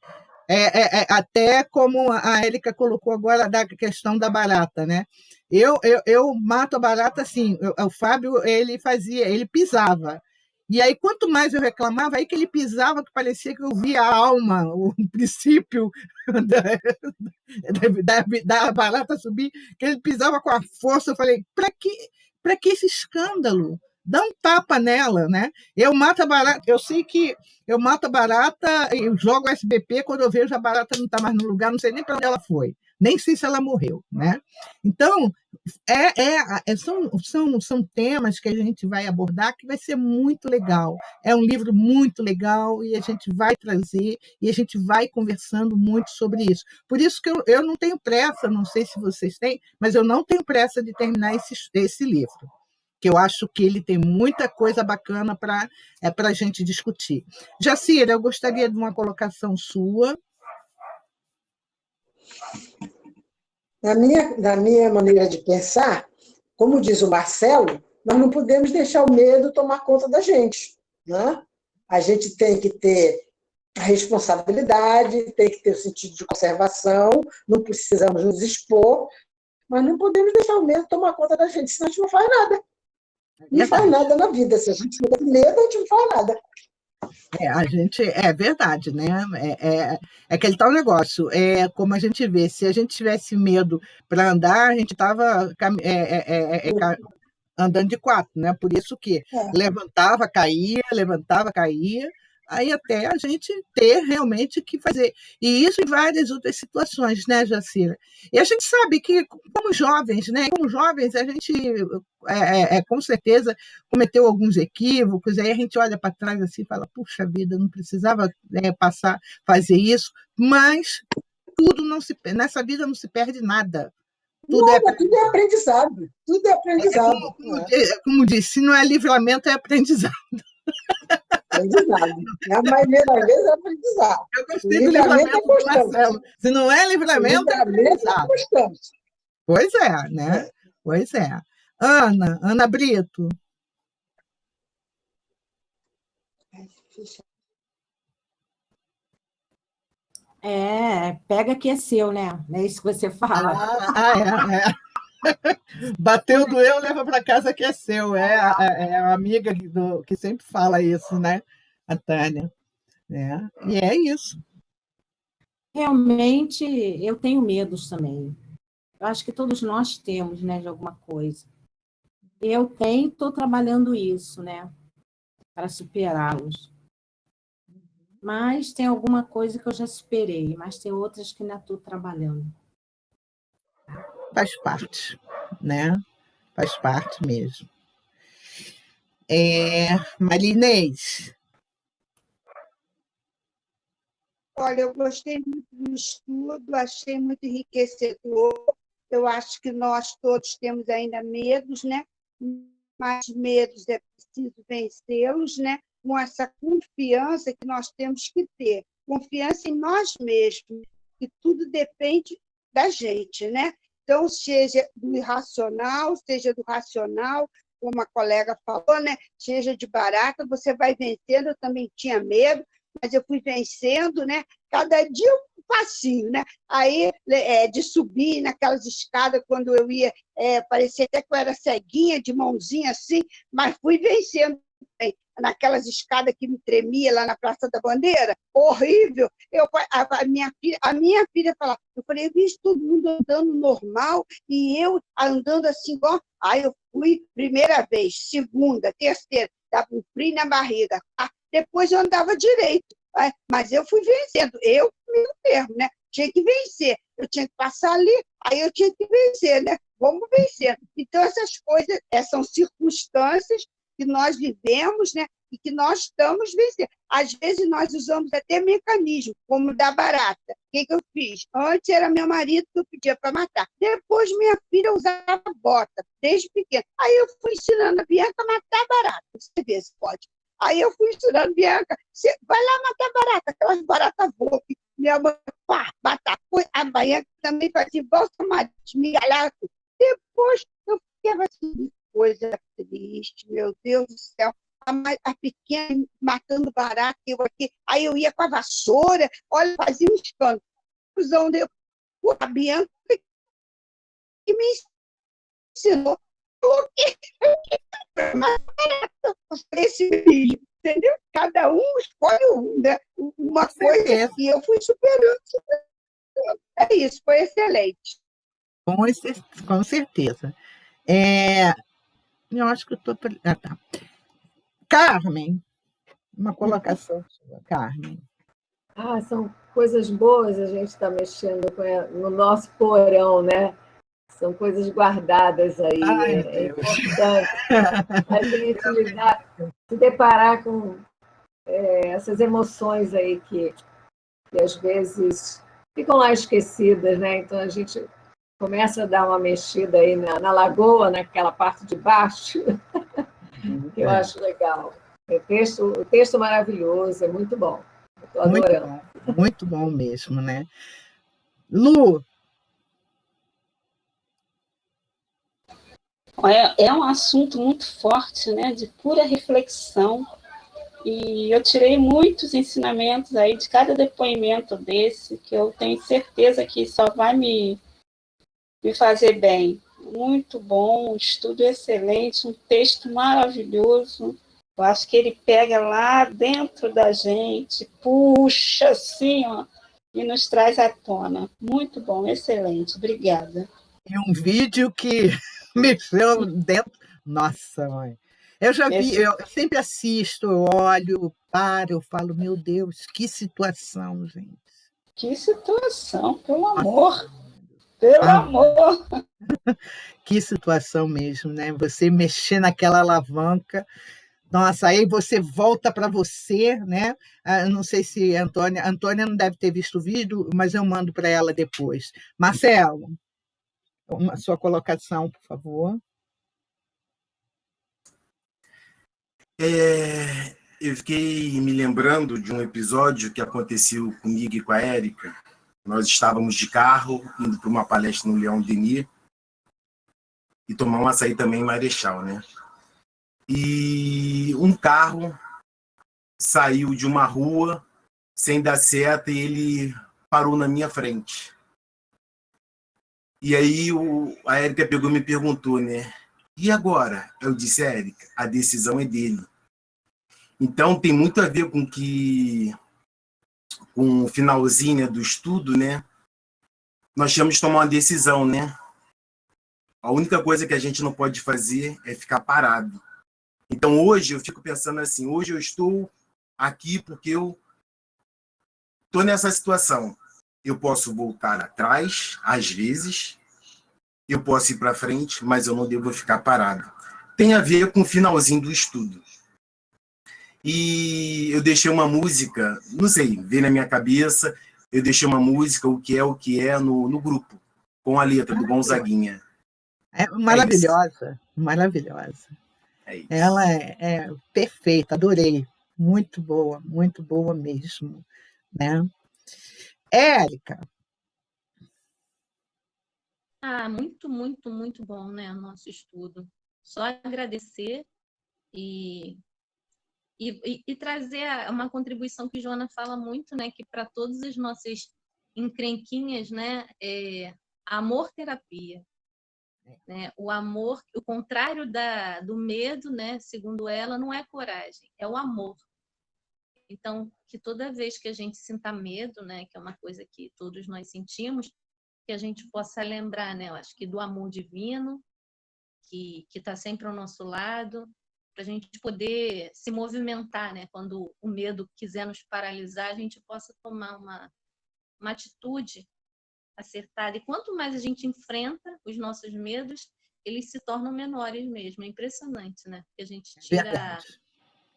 S1: Até como a Érica colocou agora da questão da barata, né? Eu mato a barata assim. O Fábio ele pisava. E aí, quanto mais eu reclamava, aí que ele pisava, que parecia que eu via a alma, o princípio da barata subir, que ele pisava com a força. Eu falei, para que esse escândalo? Dá um tapa nela, né? Eu mato a barata, eu sei que eu mato a barata e jogo o SBP quando eu vejo a barata não está mais no lugar, não sei nem para onde ela foi, nem sei se ela morreu, né? Então, são temas que a gente vai abordar que vai ser muito legal. É um livro muito legal e a gente vai trazer e a gente vai conversando muito sobre isso. Por isso que eu não tenho pressa, não sei se vocês têm, mas eu não tenho pressa de terminar esse livro, que eu acho que ele tem muita coisa bacana para a gente discutir. Jacira, eu gostaria de uma colocação sua.
S4: Na minha maneira de pensar, como diz o Marcelo, nós não podemos deixar o medo tomar conta da gente, né? A gente tem que ter a responsabilidade, tem que ter o sentido de conservação, não precisamos nos expor, mas não podemos deixar o medo tomar conta da gente, senão a gente não faz nada. Não faz nada na vida. Se a gente não tem medo, a gente não faz nada.
S1: É verdade, né? É aquele tal negócio. Como a gente vê, se a gente tivesse medo para andar, a gente estava andando de quatro, né? Por isso que levantava, caía, aí até a gente ter realmente que fazer. E isso em várias outras situações, né, Jacira? E a gente sabe que, como jovens, a gente com certeza cometeu alguns equívocos, aí a gente olha para trás assim e fala, puxa vida, não precisava fazer isso, mas nessa vida não se perde nada.
S4: Tudo é aprendizado. Tudo é aprendizado.
S1: Como disse, se não é livramento, é aprendizado.
S4: Aprendizado. A maioria das vezes é aprendizado.
S1: Eu gostei do livramento do Marcelo. Se não é livramento, é aprendizado. Pois é, né? Pois é. Ana Brito.
S5: Pega que é seu, né? Não é isso que você fala.
S1: Bateu, doeu, leva para casa que é seu. É a amiga que sempre fala isso, né? A Tânia. E é isso.
S5: Realmente, eu tenho medos também. Eu acho que todos nós temos, né, de alguma coisa. Eu estou trabalhando isso, né, para superá-los. Mas tem alguma coisa que eu já superei, mas tem outras que ainda estou trabalhando.
S1: Faz parte, né? Faz parte mesmo. Marinês.
S6: Olha, eu gostei muito do estudo, achei muito enriquecedor. Eu acho que nós todos temos ainda medos, né? Mas medos é preciso vencê-los, né? Com essa confiança que nós temos que ter. Confiança em nós mesmos, que tudo depende da gente, né? Então, seja do irracional, seja do racional, como a colega falou, né? Seja de barata, você vai vencendo. Eu também tinha medo, mas eu fui vencendo, né? Cada dia um passinho, né? Aí, de subir naquelas escadas, quando eu ia, parecia até que eu era ceguinha, de mãozinha assim, mas fui vencendo também. Naquelas escadas que me tremia lá na Praça da Bandeira, horrível. A minha filha falava, eu falei, eu vi todo mundo andando normal e eu andando assim, igual. Aí eu fui primeira vez, segunda, terceira, dava um frio na barriga. Depois eu andava direito, mas eu fui vencendo, eu mesmo, né? Tinha que vencer, eu tinha que passar ali, aí eu tinha que vencer, né? Vamos vencer. Então, essas coisas, são circunstâncias que nós vivemos, né? E que nós estamos vencendo. Às vezes, nós usamos até mecanismo, como o da barata. O que eu fiz? Antes era meu marido que eu pedia para matar. Depois, minha filha usava bota, desde pequena. Aí eu fui ensinando a Bianca a matar barata. Você vê se pode. Aí eu fui ensinando a Bianca, vai lá matar barata, aquelas baratas voam. Minha mãe, batata. A Bianca também fazia igual o marido, esmigalhado. Depois, eu ficava assim, coisa triste, meu Deus do céu. A pequena matando barato, eu aqui. Aí eu ia com a vassoura, olha, fazia um escândalo. A Bianca que me ensinou. Falou que esse vídeo, entendeu? Cada um escolhe né? Uma coisa e eu fui superando. É isso, foi excelente.
S1: Com certeza. Eu acho que eu estou. Tá. Carmen, uma colocação sua, Carmen.
S3: São coisas boas a gente está mexendo no nosso porão, né? São coisas guardadas aí. É importante a gente se deparar com essas emoções aí que às vezes ficam lá esquecidas, né? Então a gente começa a dar uma mexida aí na lagoa, naquela parte de baixo, que eu acho legal. O texto maravilhoso, é muito bom. Estou adorando.
S1: Muito bom mesmo, né? Lu.
S9: É um assunto muito forte, né? De pura reflexão. E eu tirei muitos ensinamentos aí de cada depoimento desse, que eu tenho certeza que só vai me fazer bem. Muito bom, um estudo excelente, um texto maravilhoso. Eu acho que ele pega lá dentro da gente, puxa assim, ó, e nos traz à tona. Muito bom, excelente. Obrigada.
S1: E um vídeo que mexeu dentro. Nossa, mãe. Eu já vi, eu sempre assisto, eu olho, paro, eu falo, meu Deus, que situação, gente.
S9: Que situação, pelo amor. Pelo amor.
S1: Que situação mesmo, né? Você mexer naquela alavanca. Nossa, aí você volta para você, né? Eu não sei se a Antônia não deve ter visto o vídeo, mas eu mando para ela depois. Marcelo, a sua colocação, por favor.
S7: Eu fiquei me lembrando de um episódio que aconteceu comigo e com a Érica. Nós estávamos de carro, indo para uma palestra no Leão Denis e tomar um açaí também em Marechal, né? E um carro saiu de uma rua sem dar seta e ele parou na minha frente. E aí a Érica pegou e me perguntou, né? E agora? Eu disse, Érica, a decisão é dele. Então tem muito a ver com o finalzinho, né, do estudo, né? Nós tínhamos que tomar uma decisão, né? A única coisa que a gente não pode fazer é ficar parado. Então hoje eu fico pensando assim, hoje eu estou aqui porque eu estou nessa situação. Eu posso voltar atrás, às vezes, eu posso ir para frente, mas eu não devo ficar parado. Tem a ver com o finalzinho do estudo. E eu deixei uma música, não sei, veio na minha cabeça, eu deixei uma música, o que é, no grupo, com a letra do Gonzaguinha.
S1: É maravilhosa, maravilhosa. Ela é perfeita, adorei. Muito boa mesmo, né? Érica.
S8: Muito, muito, muito bom, né, o nosso estudo. Só agradecer e trazer uma contribuição que Joana fala muito, né, que para todas as nossas encrenquinhas, né, amor-terapia. Né? O amor, o contrário do medo, né, segundo ela, não é coragem, é o amor. Então, que toda vez que a gente sinta medo, né, que é uma coisa que todos nós sentimos, que a gente possa lembrar, né, eu acho que do amor divino, que está sempre ao nosso lado, para a gente poder se movimentar, né, quando o medo quiser nos paralisar, a gente possa tomar uma atitude acertada. E quanto mais a gente enfrenta os nossos medos, eles se tornam menores mesmo. É impressionante, né? Porque a gente tira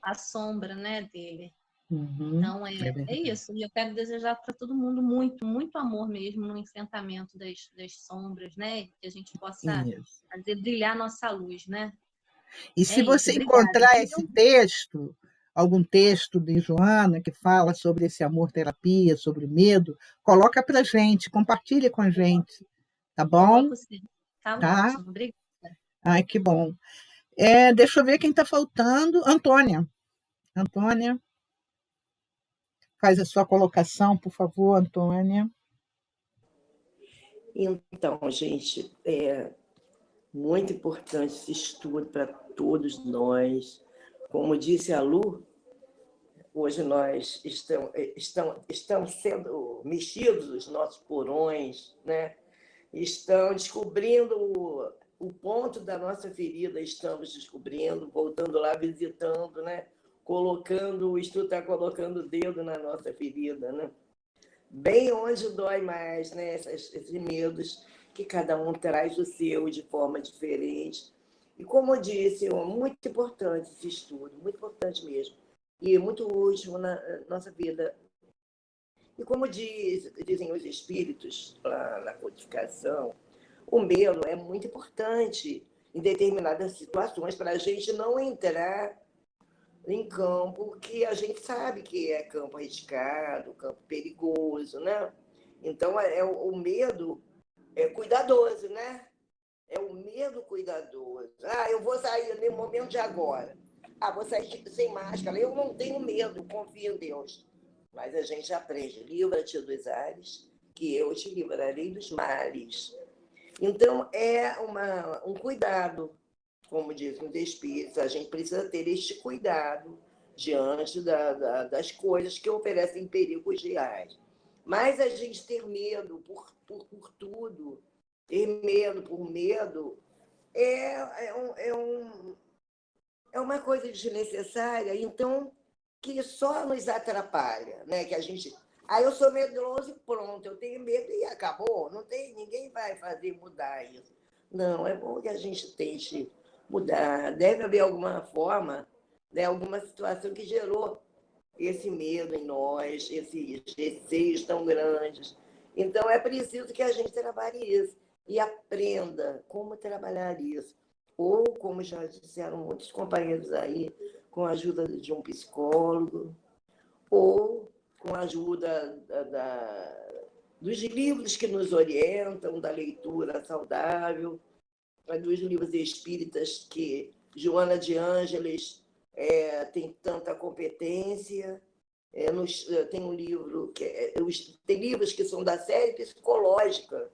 S8: a sombra, né, dele. Então, é isso. E eu quero desejar para todo mundo muito, muito amor mesmo no enfrentamento das sombras, né? Que a gente possa fazer brilhar nossa luz, né?
S1: E se você encontrar esse texto, algum texto de Joana que fala sobre esse amor-terapia, sobre medo, coloca para a gente, compartilha com a gente, tá bom?
S8: Tá ótimo, obrigada.
S1: Ai, que bom. Deixa eu ver quem está faltando. Antônia. Antônia, faz a sua colocação, por favor, Antônia.
S11: Então, gente, é muito importante esse estudo para todos nós. Como disse a Lu, hoje nós estão sendo mexidos os nossos porões, né? Estão descobrindo o ponto da nossa ferida, estamos descobrindo, voltando lá, visitando, né? O estudo está colocando o dedo na nossa ferida, né? Bem onde dói mais, né? Esses medos que cada um traz o seu de forma diferente. E como eu disse, é muito importante esse estudo, muito importante mesmo, e muito útil na nossa vida. E como dizem os espíritos lá na codificação, o medo é muito importante em determinadas situações para a gente não entrar em campo que a gente sabe que é campo arriscado, campo perigoso, né? Então, o medo é cuidadoso, né? É o medo cuidadoso. Eu vou sair no momento de agora. Vou sair sem máscara. Eu não tenho medo, confio em Deus. Mas a gente aprende, livra-te dos ares, que eu te livrarei dos males. Então, é um cuidado, como dizem os espíritos, a gente precisa ter este cuidado diante das coisas que oferecem perigos reais. Mas a gente ter medo por tudo, ter medo por medo, é uma coisa desnecessária, então, que só nos atrapalha, né? Que a gente... eu sou medroso e pronto, eu tenho medo e acabou. Ninguém vai fazer mudar isso. Não, é bom que a gente tente mudar. Deve haver alguma forma, né? Alguma situação que gerou esse medo em nós, esses receios tão grandes. Então, é preciso que a gente trabalhe isso e aprenda como trabalhar isso. Ou, como já disseram muitos companheiros aí, com a ajuda de um psicólogo, ou com a ajuda dos livros que nos orientam, da leitura saudável, dos livros espíritas que Joana de Ângeles tem tanta competência. Tem um livro tem livros que são da série psicológica.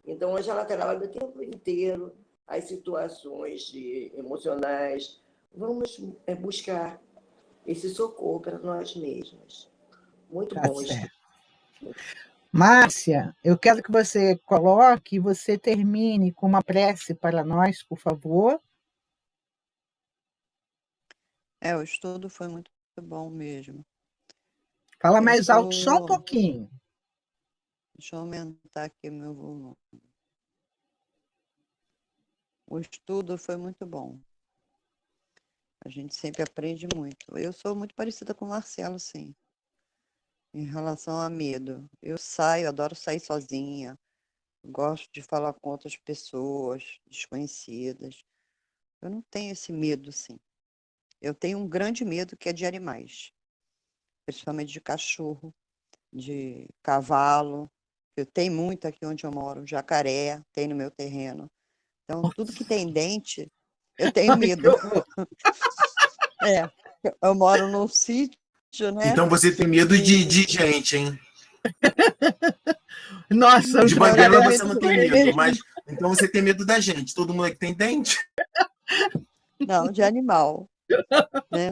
S11: Então, hoje ela trabalha o tempo inteiro as situações emocionais. Vamos buscar esse socorro para nós mesmos. Muito bom isso.
S1: Márcia, eu quero que você você termine com uma prece para nós, por favor.
S10: O estudo foi muito bom mesmo.
S1: Fala mais alto, só um pouquinho.
S10: Deixa eu aumentar aqui o meu volume. O estudo foi muito bom. A gente sempre aprende muito. Eu sou muito parecida com o Marcelo, sim, em relação a medo. Eu adoro sair sozinha, gosto de falar com outras pessoas desconhecidas. Eu não tenho esse medo, sim. Eu tenho um grande medo que é de animais, principalmente de cachorro, de cavalo. Eu tenho muito aqui onde eu moro, jacaré, tem no meu terreno. Então, tudo que tem dente, eu tenho medo. Eu moro num sítio, né?
S7: Então você tem medo de gente, hein?
S1: Nossa,
S7: de banguela você não tem medo, mas então você tem medo da gente. Todo mundo aqui tem dente?
S10: Não, de animal, né?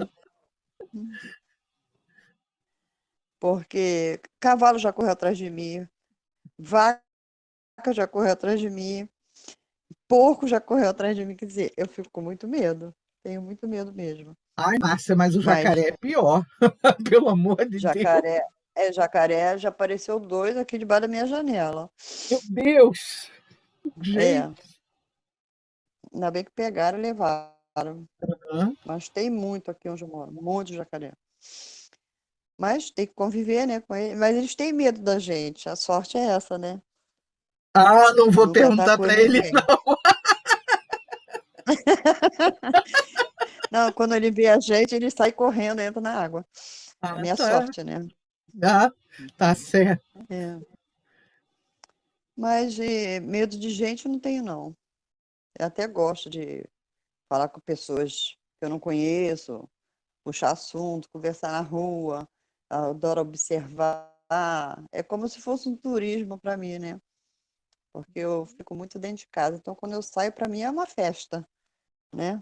S10: Porque cavalo já correu atrás de mim, vaca já correu atrás de mim, porco já correu atrás de mim. Quer dizer, eu fico com muito medo. Tenho muito medo mesmo.
S1: Ai, Márcia, mas o jacaré é pior. Pelo amor de Deus.
S10: Jacaré, já apareceu 2 aqui debaixo da minha janela.
S1: Meu Deus! Gente.
S10: Ainda bem que pegaram e levaram. Mas tem muito aqui onde eu moro, um monte de jacaré. Mas tem que conviver, né, com eles. Mas eles têm medo da gente. A sorte é essa, né?
S1: Não vou perguntar para ele, não.
S10: Não, quando ele vê a gente, ele sai correndo, entra na água. Minha sorte, né?
S1: Tá certo.
S10: Mas medo de gente eu não tenho, não. Eu até gosto de falar com pessoas que eu não conheço, puxar assunto, conversar na rua, adoro observar. É como se fosse um turismo para mim, né? Porque eu fico muito dentro de casa. Então, quando eu saio, para mim é uma festa, né?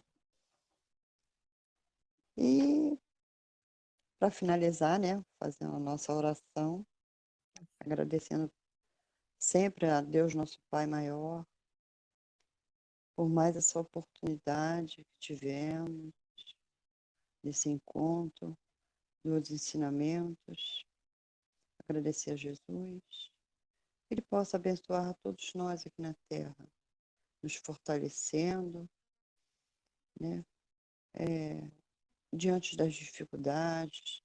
S10: E para finalizar, né? Fazendo a nossa oração, agradecendo sempre a Deus, nosso Pai maior, por mais essa oportunidade que tivemos, desse encontro, dos ensinamentos. Agradecer a Jesus, que Ele possa abençoar a todos nós aqui na Terra, nos fortalecendo, né? Diante das dificuldades,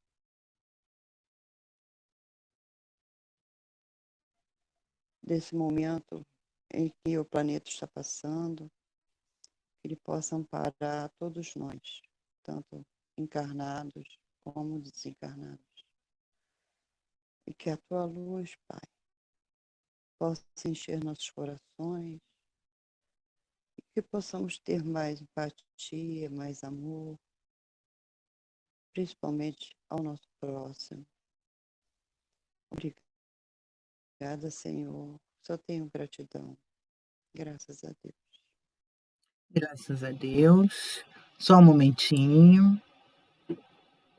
S10: desse momento em que o planeta está passando, que Ele possa amparar todos nós, tanto encarnados como desencarnados. E que a Tua luz, Pai, possa encher nossos corações, e que possamos ter mais empatia, mais amor, principalmente ao nosso próximo. Obrigada, Senhor. Só tenho gratidão. Graças a Deus.
S1: Graças a Deus. Só um momentinho.